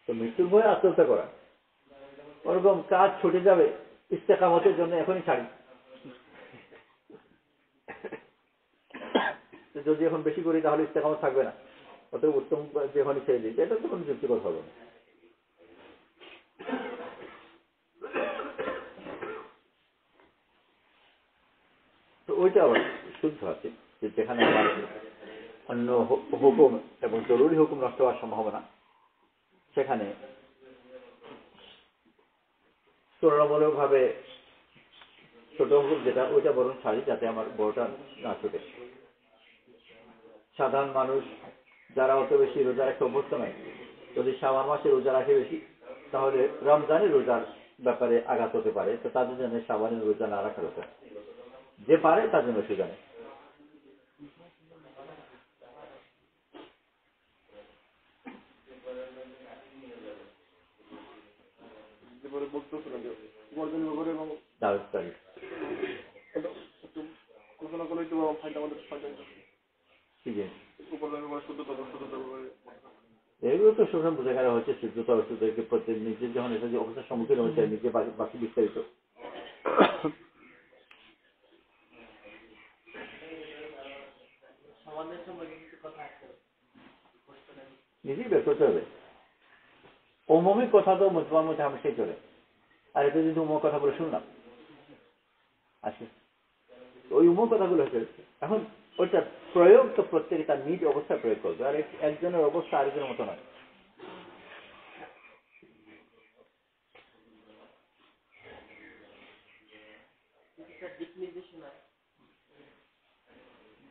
তো মৃত্যুর ভয়ে আত্মহত্যা করা, ওরকম কাজ ছুটে যাবে ইস্তেকামতের জন্য এখনই ছাড়ি, যদি এখন বেশি করি তাহলে ইস্তেকামত থাকবে না, অত উত্তম যে এখনই ছেড়ে দিই, এটা তো কোনো যুক্তিগত হবে না। তো ওইটা আবার শুদ্ধ আছে যে যেখানে আমার অন্য হুকুম এবং জরুরি হুকুম নষ্ট হওয়ার সম্ভাবনা, সেখানে তুলনামূলক ভাবে ছোট হুকুম যেটা, ওইটা বরং ছাড়ি, যাতে আমার বড়টা না ছুটে। সাধারণ মানুষ যারা অত বেশি রোজা রাখতে অভ্যস্ত নয়, যদি শাওয়াল মাসে রোজা রাখে বেশি, তাহলে রমজানের রোজার ব্যাপারে আঘাত হতে পারে। তো তাদের জন্য শাওয়ালের রোজা না রাখার হতো, যে পারে তার জন্য অসুবিধা নেই। বলতেছিলাম যে উপার্জন করে এবং দাওয়াত তারিখ একটু আলোচনা করলে একটু ফায়দা আমাদের ফায়দা ঠিক আছে। উপার্জন করে শুদ্ধতা এগুলো তো সবসময় বোঝা গেল হচ্ছে শুদ্ধতা অশুদ্ধকে প্রতি নিজের যখন এটা যে অবস্থার সম্মুখীন হচ্ছে নিজে বাকি বিস্তারিত নিজেই বের করতে হবে। অমৌখিক কথা তো তোমার মধ্যে হামেশাই চলে, আর এটা যদি উমো কথা বলে শুনলাম আচ্ছা, ওই উমো কথাগুলো হচ্ছে এখন ওইটা প্রয়োগ তো প্রত্যেকে তার নিজ অবস্থায় প্রয়োগ করবে, আর একজনের অবস্থা আরেকজনের মতো নয়। দিক নির্দেশনা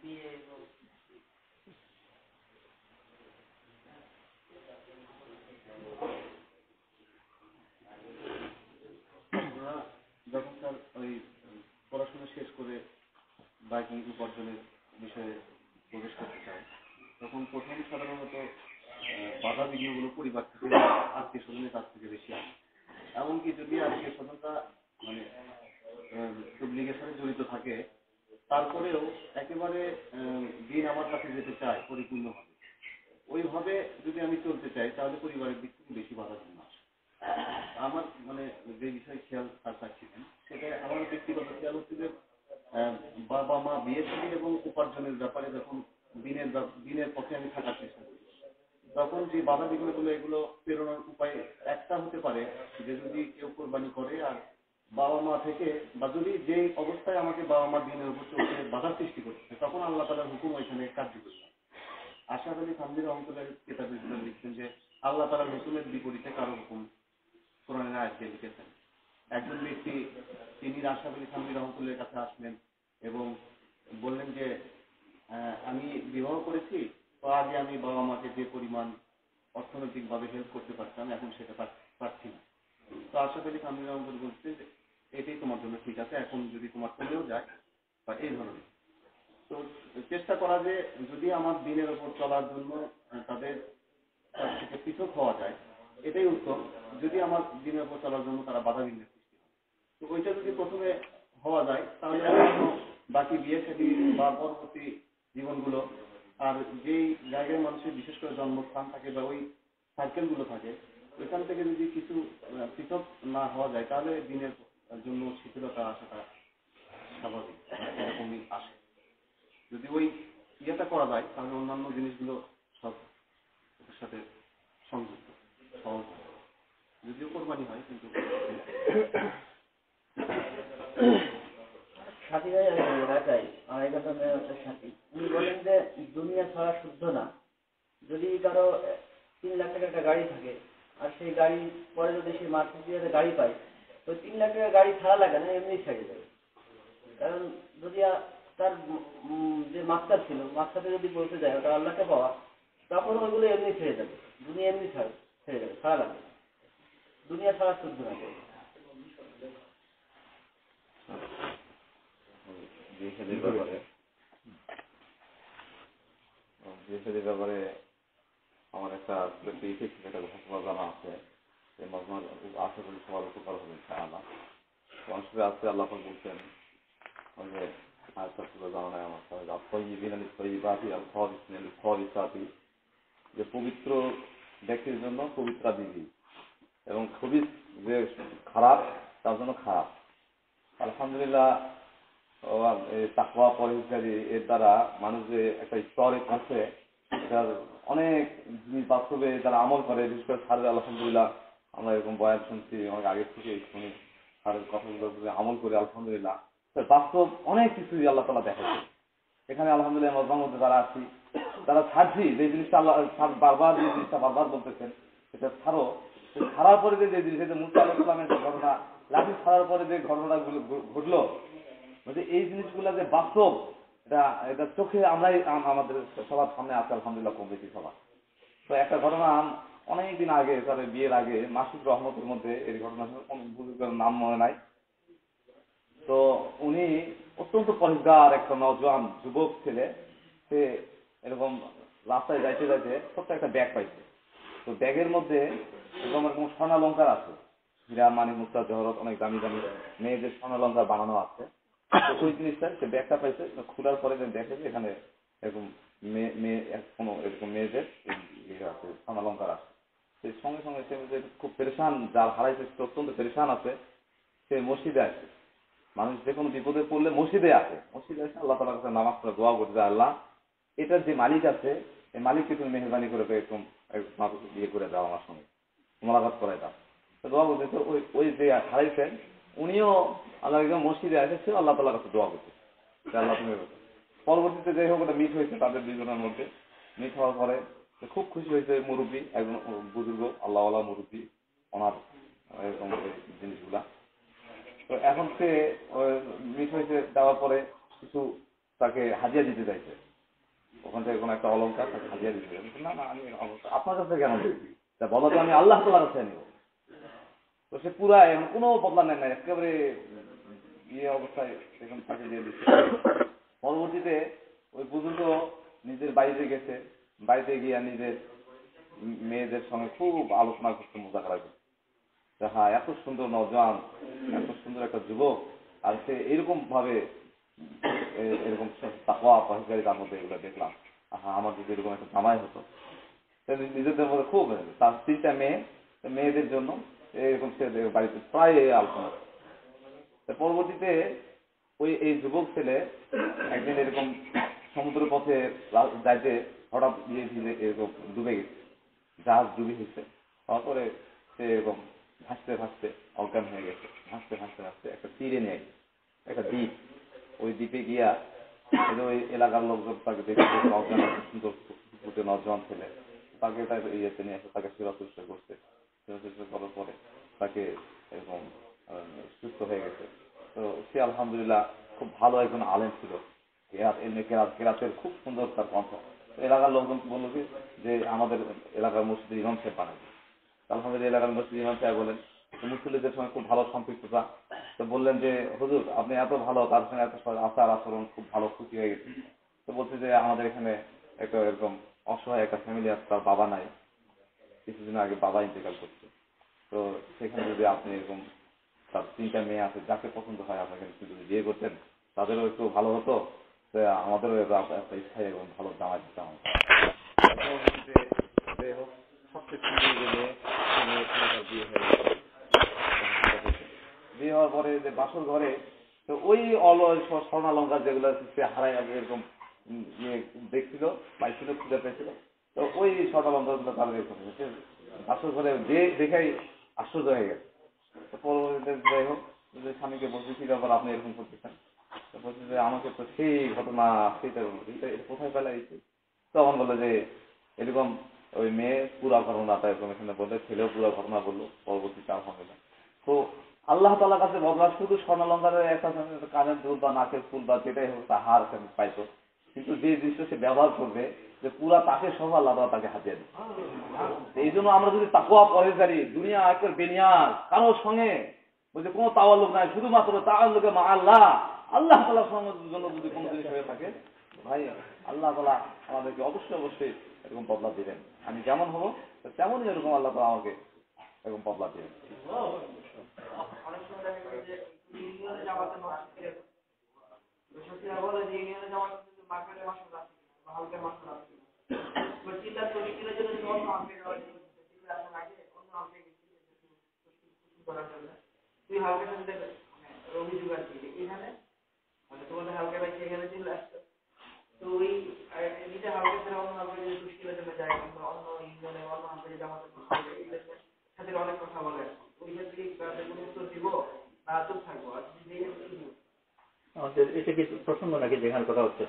বিয়ে এবং যখন তার ওই পড়াশোনা শেষ করে বাকি উপার্জনের বিষয়ে প্রবেশ করতে চায়, তখন প্রথম সাধারণত বাধা বিঘ্নগুলো পরিবার থেকে, আত্মীয় স্বজনের কাছ থেকে বেশি আসে। এমনকি যদি আত্মীয় স্বজনটা মানে তাবলীগের সাথে জড়িত থাকে, তারপরেও একেবারে দিন আমার কাছে যেতে চায় পরিপূর্ণভাবে, ওইভাবে যদি আমি চলতে চাই তাহলে পরিবারের দিক থেকে বেশি বাধা বিঘ্ন আসে। আমার মানে যে বিষয়ে খেয়াল রাখছিলেন সেটা আমার ব্যক্তিগত খেয়াল হচ্ছে যে বাবা মা বিয়ে শাদী এবং উপার্জনের ব্যাপারে যখন দিনের পথে আমি থাকার চেষ্টা করি, তখন যে বাধা বিঘ্নগুলো এগুলো প্রেরণার উপায় একটা হতে পারে যে যদি কেউ কোরবানি করে আর বাবা মা থেকে, বা যদি যে অবস্থায় আমাকে বাবা মা দিনের উপর চলতে বাধা সৃষ্টি করছে, তখন আল্লাহ তাআলার হুকুম ওইখানে কার্যকরী। আশরাফ আলী থানভী রহমতুল্লাহ কিতাবের ভিতরে লিখছেন যে আল্লাহ তাআলার হুকুমের বিপরীতে কারো হুকুম কোরআনের আয়াতে লিখেছেন। একজন ব্যক্তি তিনি আশরাফ আলী থানভী রহমতুল্লাহর কাছে আসলেন এবং বললেন যে আমি বিবাহ করেছি, তো আগে আমি বাবা মাকে যে পরিমাণ অর্থনৈতিকভাবে হেল্প করতে পারতাম এখন সেটা পারছি না। তো আশরাফ আলী থানভী রহমতুল্লাহ বলছেন যে এটাই তোমার জন্য ঠিক আছে, এখন যদি তোমার কমেও যায় বা এই ধরনের, তো চেষ্টা করা যে যদি আমার দিনের ওপর চলার জন্য তাদের থেকে পৃথক হওয়া যায় এটাই উত্তম, যদি আমার দিনের ওপর চলার জন্য তারা বাধা বিঘ্নের সৃষ্টি হয়। তো ওইটা যদি প্রথমে হওয়া যায় তাহলে বাকি বিয়ে শাদী বা পরবর্তী জীবনগুলো, আর যেই জায়গায় মানুষের বিশেষ করে জন্মস্থান থাকে বা ওই সার্কেলগুলো থাকে, ওইখান থেকে যদি কিছু পৃথক না হওয়া যায় তাহলে দিনের জন্য শিথিলতা আসাটা স্বাভাবিক, এরকমই আসে। যদি ওই ইয়েটা করা যায় তাহলে অন্যান্য জিনিসগুলো সব এর সাথে সংযুক্ত, সহজ, যদিও কোরবানি হয় কিন্তু সাথী ভাই এলাকায় আড়াইঘাটা একটা সাথী, উনি বলেন যে দুনিয়া ছাড়া শুদ্ধ না। যদি কারো 3 লাখ টাকা একটা গাড়ি থাকে আর সেই গাড়ি পরে যদি সে মার্সিডিজের গাড়ি পায়, ওই 3 লাখ টাকা গাড়ি ছাড়া লাগে না, এমনি ছেড়ে যাবে। কারণ যদি তার যে মাস্টার ছিল, মাস্টারকে যদি বলতে যায় ওটা আল্লাহকে পাওয়া, তখন ওইগুলো এমনি ছেড়ে যাবে, দুনিয়া এমনি ছেড়ে যাবে, ছাড়া লাগবে। দুনিয়া ছাড়া শুদ্ধ না। বিয়ে শাদীর ব্যাপারে আমার একটা একটা ঘটনা জানা আছে, এই মজমার আশা করি সবার উপকার হবে ইনশাআল্লাহ। মানুষের আজকে আল্লাহ বলছেন ওই যে জানা নাই আমার যে পবিত্র ব্যক্তির জন্য পবিত্রা দিবি এবং খুবই যে খারাপ তার জন্য খারাপ। আলহামদুলিল্লাহ তাকওয়া পরহেজগারি এর দ্বারা মানুষ যে একটা স্তরে পৌঁছে, এটার অনেক জিনিস বাস্তবে যারা আমল করে, বিশেষ করে স্যারের আলহামদুলিল্লাহ আমরা এরকম বয়ান শুনছি অনেক আগে থেকে শুনি, স্যারের কথাগুলো আমল করে আলহামদুলিল্লাহ বাস্তব অনেক কিছুই আল্লাহ তাআলা দেখাচ্ছে। এখানে আলহামদুলিল্লাহ মজমার মধ্যে যারা আছি তারা ছাড়ছি যে জিনিসটা আল্লাহ বারবার যে জিনিসটা বারবার বলতেছেন সেটা ছাড়ো, ছাড়ার পরে যে জিনিস মুসা আলাইহিস সালামের যে ঘটনা, লাঠি ছাড়ার পরে যে ঘটনাগুলো ঘটলো, মানে এই জিনিসগুলো যে বাস্তব, এটা চোখে আমরাই আমাদের সবার সামনে আছে আলহামদুলিল্লাহ কম বেশি সবার। তো একটা ঘটনা অনেকদিন আগে, তার বিয়ের আগে মাসুদ রহমতের মধ্যে এই ঘটনা বুজুর্গের নাম মনে নাই। তো উনি অত্যন্ত পরিষ্কার একটা নওজোয়ান যুবক ছেলে, সে এরকম রাস্তায় যাইতে যাইতে ছোট্ট একটা ব্যাগ পাইছে। তো ব্যাগের মধ্যে এরকম স্বর্ণালঙ্কার আছে, হীরা মানিক মুক্তা জহরত অনেক দামি দামি মেয়েদের স্বর্ণালঙ্কার বানানো আছে। তো ওই জিনিসটা সে ব্যাগটা পাইছে, খোলার পরে দেখে যে এখানে এরকম কোনো এরকম মেয়েদের আছে স্বর্ণালঙ্কার আছে। সেই সঙ্গে সঙ্গে সে খুব পেরেশান, যার হারাইছে সে অত্যন্ত পেরেশান আছে, সে মসজিদে আসে। মানুষ যে কোনো বিপদে পড়লে মসজিদে আসে, মসজিদে এসে আল্লাহ তাআলার কাছে নামাজ পড়ে দোয়া করতে, আল্লাহ এটার যে মালিক আছে এই মালিককে তুমি মেহরবানি করে এরকম ইয়ে করে দাও, আমার সঙ্গে মোলাকাত করে দাও। তো দোয়া করতেছে, ওই যে হারাইছেন উনিও আল্লাহ মসজিদে এসেছে আল্লাহ তাআলার কাছে দোয়া করতে, আল্লাহ তুমি। পরবর্তীতে যাই হোক ওটা মিট হয়েছে তাদের দুজনের মধ্যে। মিট হওয়ার পরে খুব খুশি হয়েছে মুরব্বী, একজন বুজুর্গ আল্লাহওয়ালা মুরব্বী, ওনার এরকম জিনিসগুলা। তো এখন সে মিট হয়েছে, দেওয়ার পরে কিছু তাকে হাদিয়া দিতে চাইছে, ওখান থেকে কোনো একটা অলঙ্কার তাকে হাদিয়া দিতে চাইছে। না না, আমি আপনার কাছে কেন দিচ্ছি, তা বলো তো আমি আল্লাহ তাআলার কাছে নিব। তো সে পুরা এখন কোনো বদলা নেন না, একেবারে ইয়ে অবস্থায় এখন তাকে দিয়ে দিচ্ছে। পরবর্তীতে ওই বুজুর্গ নিজের বাড়িতে গেছে, বাড়িতে গিয়ে নিজের মেয়েদের সঙ্গে খুব আলোচনা করতে, মোজাকারা করছে। হ্যাঁ, এত সুন্দর নওজোয়ান, এত সুন্দর একটা যুবক, আর সে এরকম ভাবে এরকম তাকওয়া পরহেজগারি তার মধ্যে এগুলো দেখলাম। হ্যাঁ, আমার যদি এরকম একটা জামাই হতো। নিজেদের মধ্যে খুব, তার 3টা মেয়েদের জন্য এরকম সে বাড়িতে প্রায় আলোচনা। পরবর্তীতে এই যুবক ছেলে একদিন এরকম সমুদ্রের পথে যাইতে হঠাৎ এরকম ডুবে গেছে, জাহাজ ডুবে গেছে। তারপরে সে এরকম ভাসতে ভাসতে অজ্ঞান হয়ে গেছে, ভাসতে ভাসতে ভাসতে একটা তীরে নিয়ে গেছে, একটা দ্বীপ। ওই দ্বীপে গিয়া ওই এলাকার লোকজন তাকে দেখতে, অজ্ঞান সুন্দর ফুটে নওজোয়ান ছেলে, তাকে তাকে ইয়েতে নিয়ে এসে তাকে সেবা শুশ্রূষা করতে, সেবা শুশ্রূষা করার পরে তাকে এরকম সুস্থ হয়ে গেছে। তো সে আলহামদুলিল্লাহ খুব ভালো একজন আলেম ছিল, কেরাতের খুব সুন্দর তার কণ্ঠ। এলাকার লোকজন বলল যে আমাদের এলাকার মসজিদের ইমাম সাহেব বানাবে। আলহামদুলিল্লাহ এলাকার মসজিদ ইমাম সাহেব বলেন, মুসলিমদের সঙ্গে খুব ভালো সম্পৃক্ততা। তো বললেন যে হুজুর আপনি এত ভালো, তার সঙ্গে এত আচার আচরণ খুব ভালো, খুশি হয়ে গেছে। তো বলছে যে আমাদের এখানে একটা এরকম অসহায় একটা ফ্যামিলি আছে, তার বাবা নাই, কিছুদিন আগে বাবা ইন্তেকাল করছে। তো সেখানে যদি আপনি এরকম তার 3টা মেয়ে আছে, যাকে পছন্দ হয় আপনাকে যদি বিয়ে করতেন তাদেরও একটু ভালো হতো, আমাদেরও একটা স্থায়ী এবং ভালো জামাই দিতে হবে। বিয়ে হওয়ার পরে যে বাসর ঘরে, তো ওই স্বর্ণালঙ্কার যেগুলো সে হারাই এরকম দেখছিল, পাইছিল, খুঁজে পেয়েছিল, তো ওই স্বর্ণালঙ্কার গুলো তার বাসর ঘরে যে দেখাই আশ্চর্য হয়ে গেছে। পরবর্তীতে যাই হোক স্বামীকে বলছি কি ব্যাপার আপনি এরকম করতেছেন, বলছে যে আমাকে তো সেই ঘটনা সেইটা কোথায় পেলাইছে। তখন বললো যে এরকম ওই মেয়ে পুরা ঘটনাটা এরকম এখানে বললে, ছেলেও পুরা ঘটনা বললো। পরবর্তীতে আলহামদুলিল্লাহ তো আল্লাহ তাআলার কাছে বদলা শুধু স্বর্ণালঙ্কারের একটা কানের দুল বা নাকের ফুল বা যেটাই হোক তা হার পাইতো, কিন্তু যে জিনিসটা সে ব্যবহার করবে যে পুরা তাকে সহ আল্লাহ তাআলা তাকে হাতিয়ে দেবে। এই জন্য আমরা যদি তাকওয়া পরহেজগারি, দুনিয়া একবার বেনিয়াজ, কারোর সঙ্গে বলছে কোনো তাওয়াল্লুক নাই, শুধুমাত্র তাআল্লুকে মা আল্লাহ, আল্লাহ তাআলা আমাদের জন্য যদি কোনো জিনিস হয়ে থাকে ভাই আল্লাহ তাআলা আমাদেরকে অবশ্যই এরকম বদলা দিবেন। আমি যেমন হব তেমনই এরকম আল্লাহ তাআলা আমাকে এরকম বদলা দিবেন। অনেক সময় দেখা যায় যে ইউনিয়নে জামাতে মসজিদে সত্যিরা বলে যে ইউনিয়নে জামাতে কিন্তু মার্কেটে মাসুল আছে বা হালকা মাসুল আছে বা চিল্লা তশকিলের জন্য যদি অন্য হালকে যাওয়া যায় চিল্লা আসার আগে অন্য হালকে করার জন্য তুই হালকা সাথে অভিযোগ আছে এখানে মানে তোমাদের হালকা বাইকে এখানে চিল্লা আসছে তো ওই নিজে হালকা ছেড়ে অন্য হালকে যদি তশকিলের জন্য যায় কিংবা অন্য ইউনিয়নে অন্য হালকে জামাতে মসজিদে সাথে অনেক কথা বলে ওই ক্ষেত্রে কোনো উত্তর দিব না চুপ থাকবো আর আমাদের এটা কি প্রসঙ্গ নাকি যেখানে কথা হচ্ছে?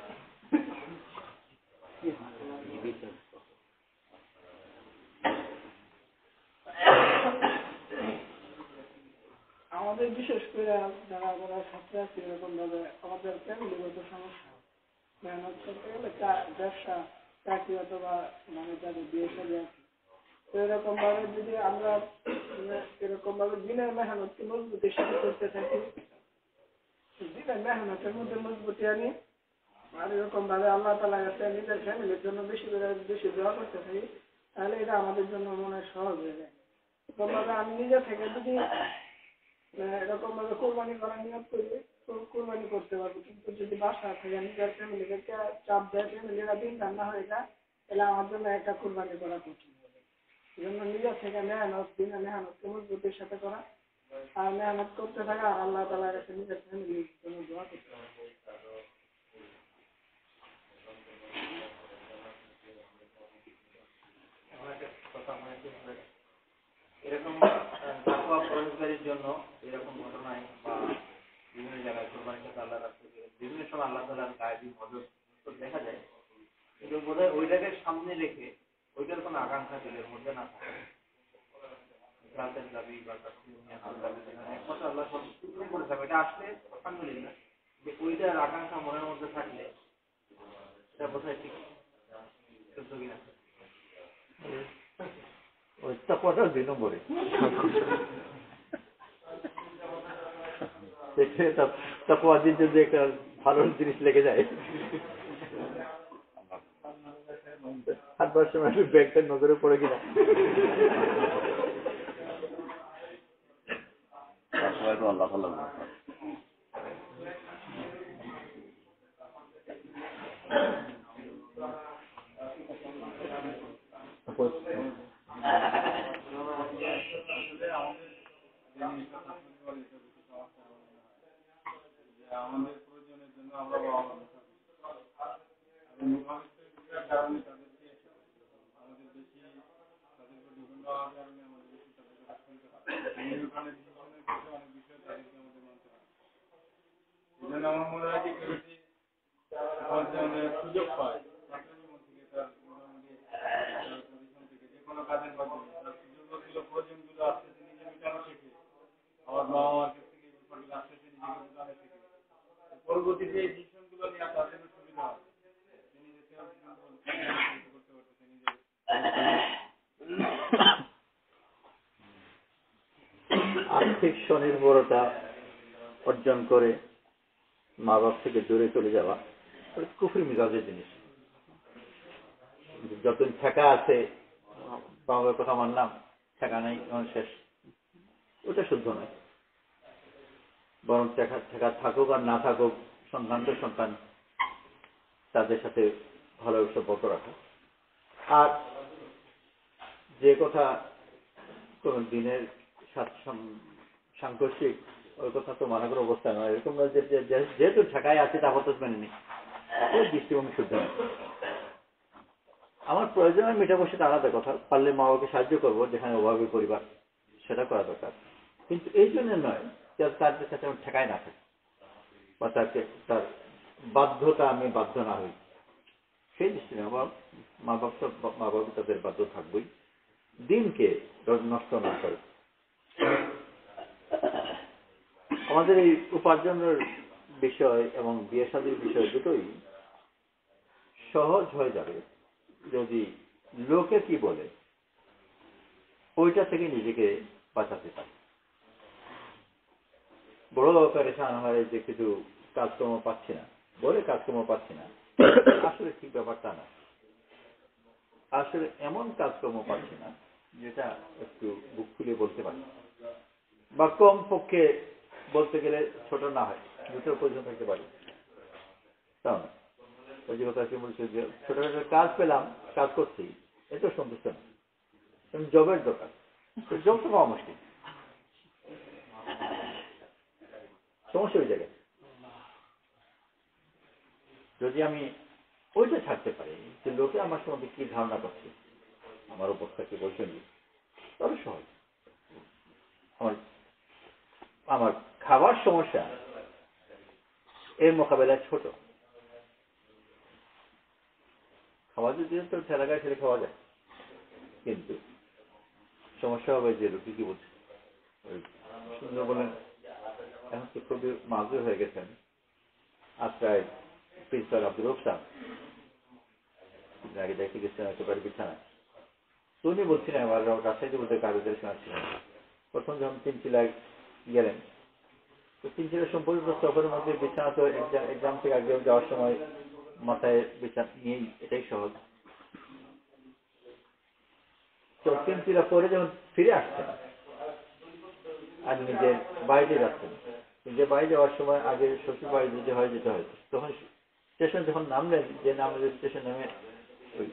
আমাদের বিশেষ করে যারা ছাত্র আছে এরকম ভাবে আমাদের ফ্যামিলিগত সমস্যা মেহনত করতে গেলে ব্যবসা চাকরি অথবা মানে যাদের বিয়ে সাথে আছে তো এরকম ভাবে যদি আমরা এরকম ভাবে দিনের মেহনতকে মজবুতির সাথে করতে থাকি দিনের মেহনতের মধ্যে মজবুতি আনি আর এরকম ভাবে আল্লাহ তাআলার কাছে নিজের ফ্যামিলির জন্য বেশি দোয়া করতে থাকি তাহলে এটা আমাদের জন্য মনে হয় সহজ হয়ে যায়। এরকম ভাবে আমি নিজে থেকে যদি এরকম ভাবে কোরবানি করার নিয়ত করি তো কোরবানি করতে পারবো, কিন্তু যদি বাসা থেকে নিজের ফ্যামিলিকে চাপ দেয় ফ্যামিলিরা দিন রান্না হয়ে যায় তাহলে আমার জন্য একটা কোরবানি করা কঠিন হবে। এই জন্য নিজের থেকে মেহনতকে মজবুতির সাথে করা আর মেহনত করতে থাকা আর আল্লাহ তাআলার কাছে নিজের ফ্যামিলির জন্য দোয়া করতে হবে। এরকম তাকওয়া পরহেজগারির জন্য এরকম ঘটনায় বা বিভিন্ন জায়গায় কোরবানির সাথে আল্লাহর কাছ থেকে বিভিন্ন সময় আল্লাহ তাআলার গায়েবী মদদ দেখা যায়, কিন্তু বোধহয় ওইটাকে সামনে রেখে ওইটার কোনো আকাঙ্ক্ষা দিলের মধ্যে না থাকে রাতের দাবি বা একমাত্র আল্লাহ করে থাকবে এটা আসলে আলহামদুলিল্লাহ, যে ওইটার আকাঙ্ক্ষা মনের মধ্যে থাকলে এটা বোধহয় ঠিক শুদ্ধ কিনা। ওই তাকওয়াটা 2 নম্বরে তাকওয়া দিন যদি একটা ভালো জিনিস লেগে যায় হাঁটবার সময় ব্যাগটা নজরে পড়ে কিনা আল্লাহ তাআলা আমাদের প্রয়োজনের জন্য আমরা কারণে তাদেরকে আমাদের বেশি তাদের প্রতি গুণার কারণে আমাদের বেশি তাদের কথা শুনতে হয়। ডিসিশনের ক্ষেত্রে অনেক বিষয় তাদেরকে আমাদের মানতে হয়। এই জন্য আমার মনে হয় যে কেউ যদি সুযোগ পায় ছাত্র জীবন থেকে তার মোটামুটি তার পজিশন থেকে যে কোনো কাজের মাধ্যমে তার সুযোগগুলো প্রয়োজনগুলো আস্তে আস্তে নিজে মেটানো শেখে, আমার বাবা মার কাছ থেকে বিষয়গুলো আস্তে আস্তে নিজেকে মেটানো শেখে, পরবর্তীতে এই ডিসিশনগুলো নেওয়া তার জন্য সুবিধা হয়। তিনি যে করতে পারতেছে নিজে আর্থিক স্বনির্ভরতা অর্জন করে মা বাপ থেকে দূরে চলে যাওয়া কুফরি মিজাজের জিনিস। যতদিন ঠেকা আছে বাবার কথা মানলাম, ঠেকা নেই শেষ, ওটা শুদ্ধ নয়। বরং ঠেকা থাকুক আর না থাকুক সন্তান তো সন্তান, তাদের সাথে ভালো সম্পর্ক রাখা। আর যে কথা কোন দিনের সাংঘর্ষিক ওই কথা তো মানা করার অবস্থা নয়। এরকম যেহেতু ঢাকায় আছে তারপর তো মেনে নিই, ওই দৃষ্টিভঙ্গি শুদ্ধ নয়। আমার প্রয়োজনের মেটাবো সেটা আলাদা কথা, পারলে মা বাবাকে সাহায্য করবো যেখানে অভাবী পরিবার, সেটা করা দরকার। কিন্তু এই জন্য নয় যে তার কাছে আমি ঠেকায় না থাকি বা তার বাধ্যতা আমি বাধ্য না হই, সেই দৃষ্টি মা বাবা তাদের বাধ্য থাকবই, দিনকে নষ্ট না করে। আমাদের এই উপার্জনের বিষয় এবং বিয়ে শাদীর বিষয় দুটোই সহজ হয়ে যাবে যদি লোকে কি বলে ওইটা থেকে নিজেকে বাঁচাতে পারে। বড় পেরেশান হয় যে কিছু কাজকর্ম পাচ্ছি না বলে কাজকর্ম পাচ্ছি না, আসলে ঠিক ব্যাপারটা না। আসলে এমন কাজকর্ম পাচ্ছি না যেটা একটু বুক খুলে বলতে পারি, বা কম পক্ষে বলতে গেলে ছোট না হয়, দুটোর পর্যন্ত থাকতে পারি। তাও না, ওই যে কথা বলছে যে ছোটখাটো কাজ পেলাম, কাজ করছি, এত সন্তুষ্ট না, জবের দরকার। জব তো পাওয়া মুশকিল, সমস্যা ওই জায়গায়। যদি আমি ওইটা ছাড়তে পারি যে লোকে আমার সম্বন্ধে কি ধারণা করছে, আমার উপর থেকে বলছেন, তবে সহজ। আমার খাবার সমস্যা এর মোকাবেলায় ছোট। খাওয়া যদি তো ঠেলাগায় ছেড়ে খাওয়া যায়, কিন্তু সমস্যা হবে যে লোকে কি বলছে। সুন্দর বলেন, এখন তো খুবই মাজুর হয়ে গেছেন আজকাল প্রিন্সিপাল আব্দুল রব সাহেব, আগে দেখে গেছেন একেবারে বিছানায়। তো উনি বলছিলেন আমার রাজশাহীতে বলতে কাগজের শোনাচ্ছিলেন, প্রথম যখন তিনচিলায় গেলেন, তো তিনচিলা সম্পর্কিত সফরের মধ্যে বিছানা তো এক্সাম থেকে আগে যাওয়ার সময় মাথায় বিছানা নিয়েই, এটাই সহজ। তো তিনচিলা পরে যখন ফিরে আসছেন আর নিজের বাড়িতে যাচ্ছেন, নিজের বাড়ি যাওয়ার সময় আগে শ্বশুর বাড়ি যেতে হয় তখন স্টেশন যখন নামলেন, যে নামলে স্টেশন নামে ওই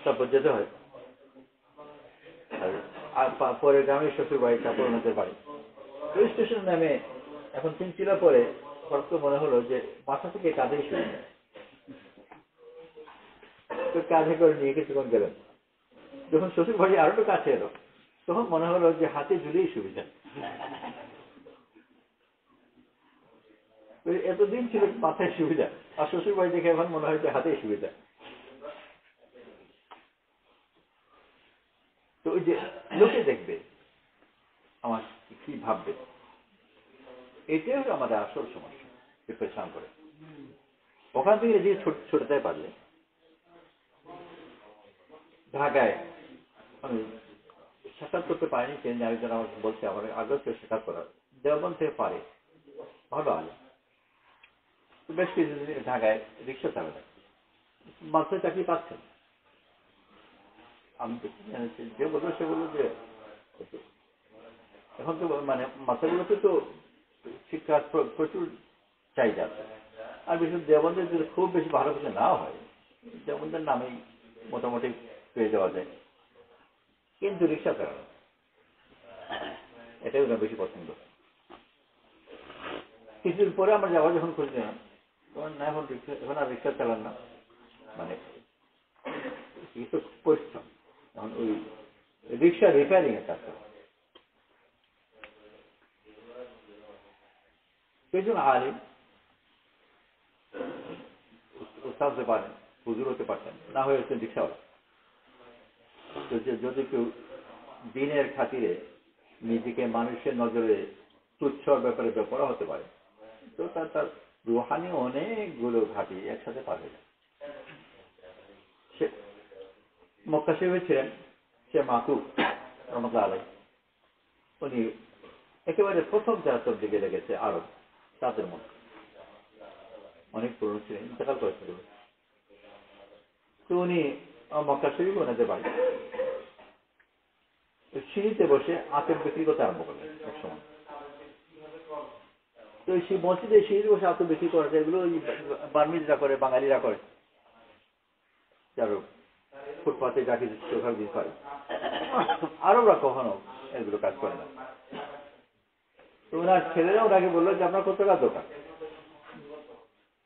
তারপর যেতে হয়, আর পরে গ্রামের শ্বশুর বাড়ি, তারপর ওনাদের বাড়ি। ওই স্টেশন নামে এখন তিনচিলা পরে হঠাৎ মনে হলো যে মাথা থেকে কাঁধেই শুরু, তো কাঁধে করে নিয়ে কিছুক্ষণ গেলেন। যখন শ্বশুর বাড়ি আরো একটু কাছে এলো, তখন মনে হলো যে হাতে ঝুলিয়েই সুবিধা। এতদিন ছিল মাথায় সুবিধা, আর শ্বশুর বাড়ি দেখে এখন মনে হয় যে হাতেই সুবিধা। তো ওই যে লোকে দেখবে আমার কি ভাববে, এটাই হলো আমাদের আসল সমস্যা, প্রিপারেশন করে। ওখান থেকে এদিকে ছুটতে পারলে, ঢাকায় আমি সাক্ষাৎ করতে পারিনি, তিনি আরেকজন আমাকে বলছে আমার আগ্রহ ছিল সাক্ষাৎ করার, দেওবন্দ থেকে পারে, ভালো আলো। বেশ কিছুদিন ঢাকায় রিক্সা চালাবে, মাত্র চাকরি পাচ্ছেন। আমি তো জানিছি যে বলবো সে বললো যে এখন তো মানে মাথাগুলোতে তো শিক্ষার প্রচুর চাহিদা আছে, আর বিশেষ দেওবন্দের যদি খুব বেশি ভালো কিছু না হয়, দেওবন্দের নামেই মোটামুটি পেয়ে যাওয়া যায়, কিন্তু রিক্সা চালানো এটাই ওরা বেশি পছন্দ। কিছুদিন পরে আমরা যাওয়া যখন খুঁজে নিলাম, তখন না এখন আর রিক্সা চালান না, মানে পরিশ্রম, এখন ওই রিক্সা রিপেয়ারিং এর কাজ করে। একজন আলিম উস্তাদ হতে পারেন, হুজুর হতে পারতেন, না হয়ে হচ্ছেন রিক্সাওয়ালা। তো যদি কেউ দিনের খাতিরে নিজেকে মানুষের নজরে তুচ্ছর ব্যাপারে ব্যবহার হতে পারে, তো তার রুহানি অনেকগুলো ঘাটি একসাথে পার হয়ে যায়। সে মক্কা শরীফে ছিলেন, সে মাকুব রহমতুল্লাহ আলাইহি, উনি একেবারে প্রথম যারা দিকে লেগেছে আরব, তাদের মধ্যে অনেক পুরনো ছিলেন, ইন্তেকাল করেছিল। তো উনি মক্কা শরীফ ওনাদের বাড়ি, সিঁড়িতে বসে আতর বিক্রি করতে আরম্ভ করলেন এক সময়। তো সেই মসজিদে সিঁড়িতে বসে আতর বিক্রি করা, এগুলো ওই বার্মিজরা করে, বাঙালিরা করে, যারো ফুটপাতে যা কিছু চোখার দিন করে, আরবরা কখনো এগুলো কাজ করে না। তো ওনার ছেলেরা ওনাকে বললো যে আপনার কত টাকা দোকান,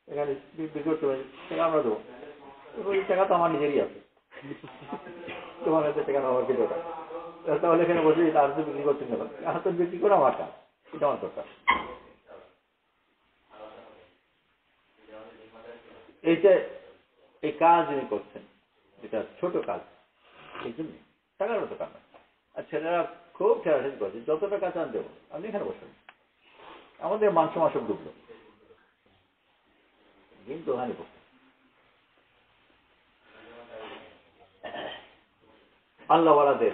এখানে বিক্রি করতে পারি, টাকা আমরা দেবো। ওই টাকা তো আমার নিজেরই আছে, তোমার কাছে টাকা আমার কি দোকান, তাহলে এখানে বসে আর তো বিক্রি করতে গেলাম, হাত বিক্রি করে আমার কাজ, এটা আমার দরকার। এইটা এই কাজ যিনি করছেন, এটা ছোট কাজ, এই জন্য টাকার মতো কাজ। আর ছেলেরা খুব ঠেলাঠেলি করছে, যত টাকা চান দেবো, আপনি এখানে বসেন। আমাদের মান সম্মান সব ডুবলো, কিন্তু ওখানে বসে আল্লাহওয়ালাদের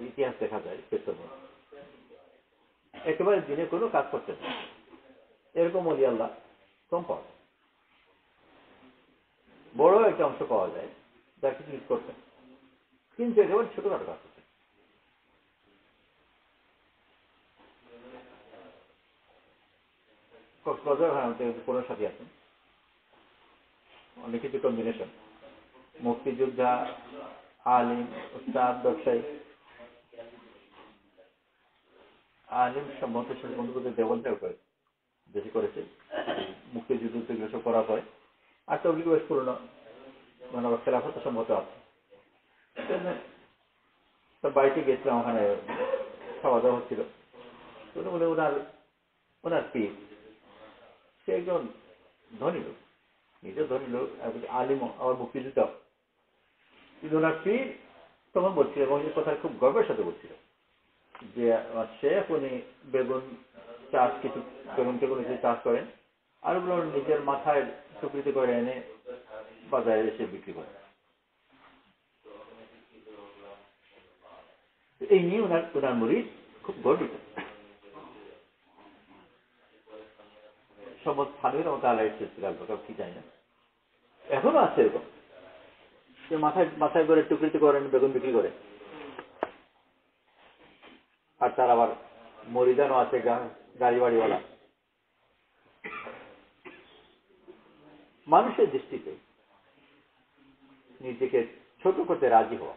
ইতিহাস দেখা যায় পেছনে, একেবারে দিনে কোনো কাজ করতে না, এরকম ওলি আল্লাহ কম পাওয়া যায়। বড় একটা অংশ পাওয়া যায় যার কিছু ইউজ করতেন, কিন্তু একেবারে ছোটখাটো কাজ করতেন। কক্সবাজার কোনো সাথী আছেন, অনেক কিছু কম্বিনেশন, মুক্তিযোদ্ধা, আলিম, উস্তাদ, ব্যবসায়ী। আলিম সম্ভবত শেষ বন্ধু দেবনটাও করেছে, বেশি করেছে মুক্তিযুদ্ধ এগুলো সব করার পরে। আর তবলিগ বেশ পুরনো, মানে খেলাফত সম্ভবত আছে। তার বাড়িতে গেছিলাম, ওখানে খাওয়া দাওয়া হচ্ছিল। বলে ওনার পীর, সে একজন ধনী লোক, নিজেও ধনী লোক, আলিম, আবার মুক্তিযোদ্ধা। কিন্তু ওনার পীর তখন বলছিল, এবং এই কথা খুব গর্বের সাথে বলছিল যে শেখ উনি বেগুন চাষ, কিছু বেগুন টেগুন চাষ করেন, আর ওগুলো নিজের মাথায় টুকরিতে করে এনে বাজারে এসে বিক্রি করেন। এই নিয়ে ওনার মুরিদ খুব গর্বিত। সম্ভবত স্থানীয় মতো আলাই এসেছিলাম, কি জানি না, এখনো আছে এরকম, সে মাথায় করে টুকরিতে করেন, বেগুন বিক্রি করে। আর তার আবার মরিদানও আছে, গাড়ি বাড়িওয়ালা। মানুষের দৃষ্টিতে নিজেকে ছোট করতে রাজি হওয়া,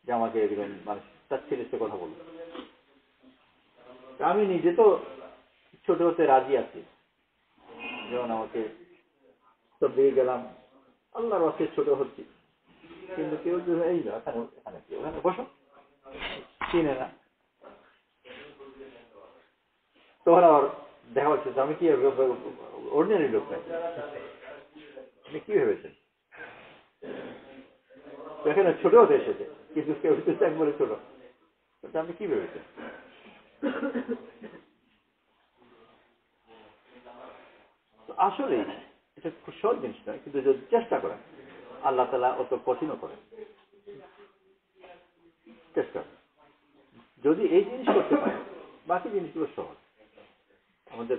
যে আমাকে একজন মানুষ তার ছেলের সাথে কথা বলল। আমি নিজে তো ছোট হতে রাজি আছি, যেমন আমাকে সব দিয়ে গেলাম, আল্লাহর ওয়াস্তে ছোট হচ্ছি, কিন্তু কেউ যে এই না এখানে কেউ এখানে বসো, চিনে না। তখন আবার দেখা হচ্ছে আমি কি অর্ডিনারি লোক নাই, আপনি কি ভেবেছেন? এখানে ছোট হতে এসেছে, কিন্তু কেউ একবারে ছোট, আপনি কি ভেবেছেন? আসলে এটা খুব সহজ জিনিস নয়, কিন্তু যদি চেষ্টা করেন আল্লাহ তাআলা অত কঠিনও করেন। চেষ্টা যদি এই জিনিস করতে পারেন, বাকি জিনিসগুলো সহজ। আমাদের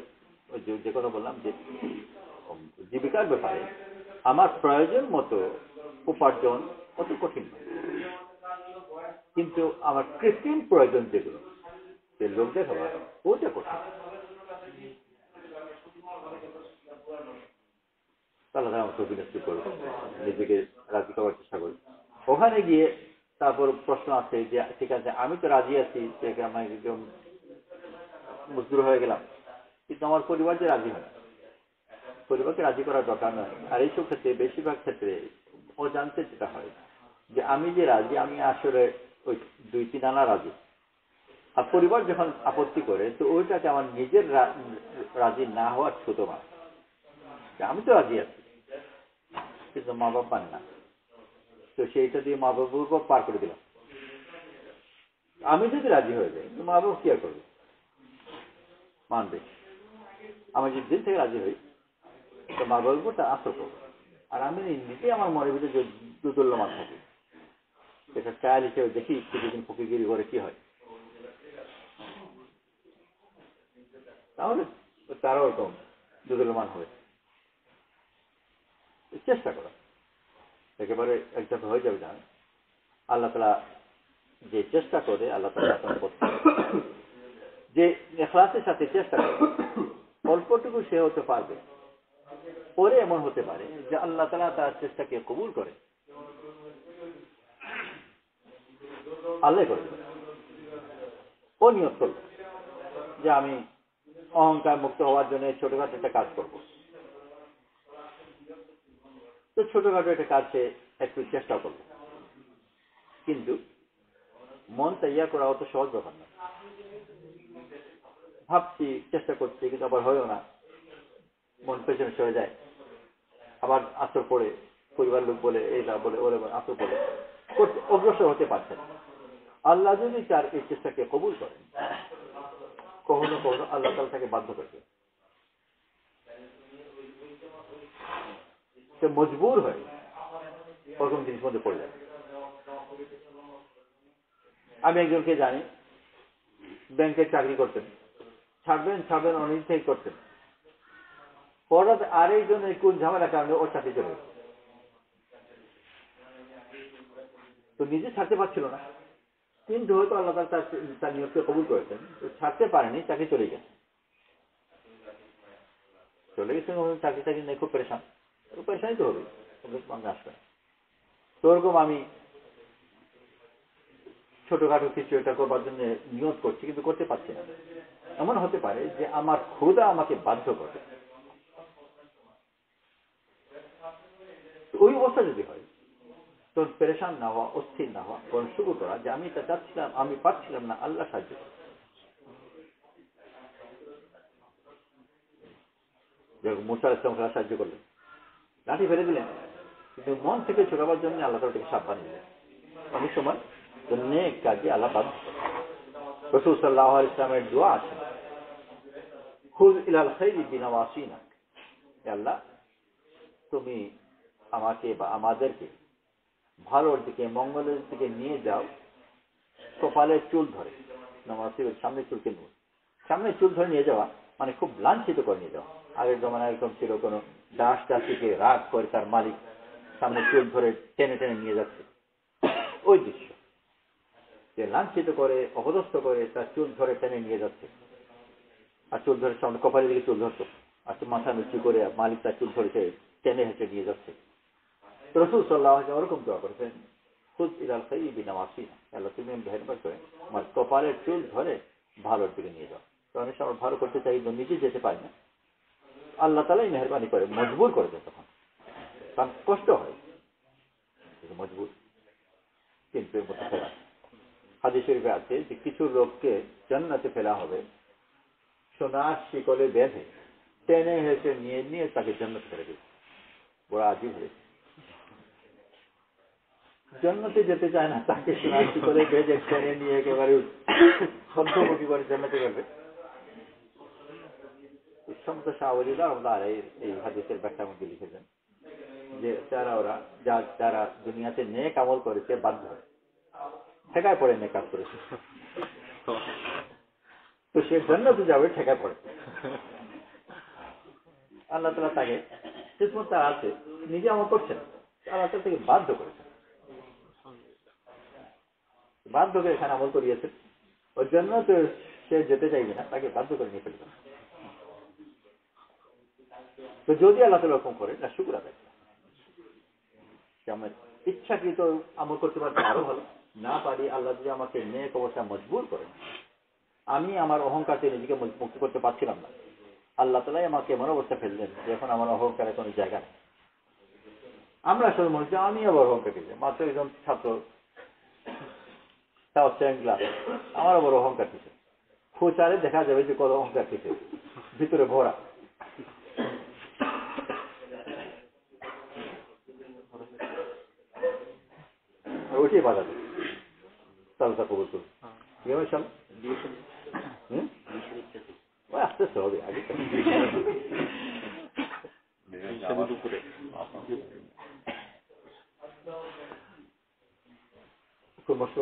যে কথা বললাম যে জীবিকার ব্যাপারে আমার প্রয়োজন মতো উপার্জন অত কঠিন নয়, কিন্তু আমার কৃত্রিম প্রয়োজন যেগুলো, যে লোক দেখাবার, ওটা কঠিন। তাহলে আমাকে বিনষ্টি করবো, নিজেকে রাজি করার চেষ্টা করি। ওখানে গিয়ে তারপর প্রশ্ন আছে যে ঠিক আছে আমি তো রাজি আছি, আমি একদম মজদুর হয়ে গেলাম, কিন্তু আমার পরিবার যে রাজি হয়, পরিবারকে রাজি করার দরকার নয়। আর এইসব ক্ষেত্রে বেশিরভাগ ক্ষেত্রে অজান্তে যেটা হয় যে আমি যে রাজি, আমি আসলে ওই 2-3 আনা রাজি, আর পরিবার যখন আপত্তি করে তো ওইটাকে আমার নিজের রাজি না হওয়ার ছোট মা, আমি তো রাজি আছি কিন্তু মা বাবা পান না, তো সেইটা দিয়ে মা বাবার উপর পার করে দিলাম। আমি যদি রাজি হয়ে যাই তো মা বাবা কি আর করবে, মানবে। আমি যদি দিন থেকে রাজি হই তো মা বাবার উপর তা আসর করবো। আর আমি নিজেই আমার মনের ভিতরে দুদুল্যমান থাকি, এটা ট্রায়াল হিসেবে দেখি কিছুদিন ফকিরগিরি করে কি হয়, তাহলে তারাও ওরকম দুদুল্যমান হবে। চেষ্টা করা একেবারে একসাথে হয়ে যাবে জানেন। আল্লাহ তাআলা যে চেষ্টা করে, আল্লাহ তাআলা যে ইখলাসের সাথে চেষ্টা করে অল্পটুকু সে হতে পারবে, পরে এমন হতে পারে যে আল্লাহ তাআলা তার চেষ্টাকে কবুল করে। আল্লাহ করবে, ও নিয়ত করবে যে আমি অহংকার মুক্ত হওয়ার জন্য ছোটখাটো একটা কাজ করব, তো ছোটখাটো একটা কাজে একটু চেষ্টা করবো, কিন্তু মন তৈরি করা অত সহজ ব্যাপার না। ভাবছি চেষ্টা করছি কিন্তু আবার হয়েও না, মন পেছনে সরে যায়, আবার আসর পড়ে পরিবার লোক বলে এইটা বলে ওরে আসর পড়ে করতে অগ্রসর হতে পারছে না। আল্লাহ যদি তার এই চেষ্টাকে কবুল করেন, কখনো কখনো আল্লাহ তাআলা তাকে বাধ্য করবে, সে মজবুর হয় ওরকম জিনিস মধ্যে পড়ে যাবে। আমি একজনকে জানি ব্যাংকে চাকরি করতেন, ছাড়বেন অনেকটাই করতেন। হঠাৎ আরেকজন এই কোন ঝামেলার কারণে ওর চাকরি চলে গেছে। তো নিজে ছাড়তে পারছিল না, কিন্তু হয়তো আল্লাহ তার নিয়তকে কবুল করেছেন, তো ছাড়তে পারেনি, চাকরি চলে গেছে। চাকরি নেই, খুব পরেশানি তো হবে, আসবে। তো ওরকম আমি ছোটখাটো কিছু এটা করবার জন্য নিয়ত করছি, কিন্তু করতে পারছি না। এমন হতে পারে যে আমার খোদা আমাকে বাধ্য করে। ওই অবস্থা যদি হয়, তো পেরেশান না হওয়া, অস্থির না হওয়া, বরং শুরু করা যে আমি এটা চাচ্ছিলাম, আমি পারছিলাম না, আল্লাহ সাহায্য করে। যেরকম মুসা আলাইহিস সালাম সাহায্য করলেন, লাঠি ফেলে দিলেন, কিন্তু মন থেকে ছোড়াবার জন্য আল্লাহ তাআলা থেকে সাবধান দিলেন। অনেক সময় নেক কাজে আল্লাহ বাধ্য করে। রাসূল সাল্লাল্লাহু আলাইহি ওয়াসাল্লামের দোয়া আছে, খুয ইলাল খাইরি বিনাওয়াসিনা, আল্লাহ তুমি আমাকে বা আমাদেরকে ভালোর দিকে, মঙ্গলের দিকে নিয়ে যাও কপালের চুল ধরে। নামাজের সামনে চুলকে নিয়ে, সামনে চুল ধরে নিয়ে যাওয়া মানে খুব লাঞ্ছিত করে নিয়ে যাওয়া। আগের জমানায় এরকম ছিল, কোনো দাস দাসীকে রাগ করে তার মালিক সামনে চুল ধরে টেনে টেনে নিয়ে যাচ্ছে, ওই দৃশ্য যে লাঞ্ছিত করে, অপদস্থ করে তার চুল ধরে টেনে নিয়ে যাচ্ছে, আর চুল ধরে সামনে কপালের দিকে চুল ধরতো, আর মাথা নিচু করে মালিক তার চুল ধরে টেনে হেঁটে নিয়ে যাচ্ছে। রাসূল সাল্লাল্লাহু আলাইহি ওয়াসাল্লাম ওরকম দোয়া করেছেন, খুয ইলাল খাইরি বিনাওয়াসিনা, আল্লাহ তুমি মেহেরবানি করে আমার কপালের চুল ধরে ভালোর দিকে নিয়ে যাও। তো অনেক সময় ভালো করতে চাই, নিজে যেতে পারি না, আল্লাহ তাআলাই মেহেরবানি করে মজবুর করে দেন, তখন কারণ কষ্ট হয়, মজবুর। কিন্তু এর মধ্যে ফেরা, হাদিস শরীফে আছে যে কিছু লোককে জান্নাতে ফেলা হবে সোনার শিকলে বেঁধে, টেনে হেঁচে নিয়ে নিয়ে তাকে জান্নাতে ফেলে দেবে। বড় আজীব হয়েছে, জান্নাতে যেতে চায় না, তাকে সোনার শিকলে বেঁধে টেনে নিয়ে একেবারে সন্ধ্যমুখী করে জান্নাতে ফেলবে। সমস্ত শাহওয়ালিরা এই হাদিসের ব্যাখ্যার মধ্যে লিখেছেন যে যারা দুনিয়াতে নেক আমল করেছে বাধ্য হয়, ঠেকায় পড়ে নেক কাজ করেছে, তো সে জান্নাতে যাবে ঠেকায় পড়ে। আল্লাহ তাআলা তাকে কিসমত তার আছে, নিজে আমল করছেন, আল্লাহ তাআলা তাকে বাধ্য করেছেন, বাধ্য করে এখানে আমল করিয়েছেন। ওর জন্য তো সে যেতে চাইবে না, তাকে বাধ্য করে নিয়ে ফেলবে। তো যদি আল্লাহ তাআলা এরকম করে, না শুকর আদায় সে আমার ইচ্ছাকৃত আমল করতে পারবে আরো ভালো, না পারি আল্লাহ যদি আমাকে নেক অবস্থা মজবুর করেন, আমি আমার অহংকার থেকে নিজেকে মুক্ত করতে পারছিলাম না, আল্লাহ তাআলাই আমাকে এমন অবস্থা ফেললেন যে এখন আমার অহংকারের কোনো জায়গা নেই। আমরা আসলে মনে হচ্ছে আমি আবার অহংকার পেয়েছি, মাত্র একজন ছাত্র, তাও সেকেন্ড ক্লাস, আমার আবার অহংকার কিছু খোঁচারে দেখা যাবে যে কত অহংকার কিছু ভিতরে ভরা। ওইটাই বাধা দেবে, তাহলে তা কবুল করুন। কি হবে সব আস্তে আস্তে হবে, আগে খুব মস্ত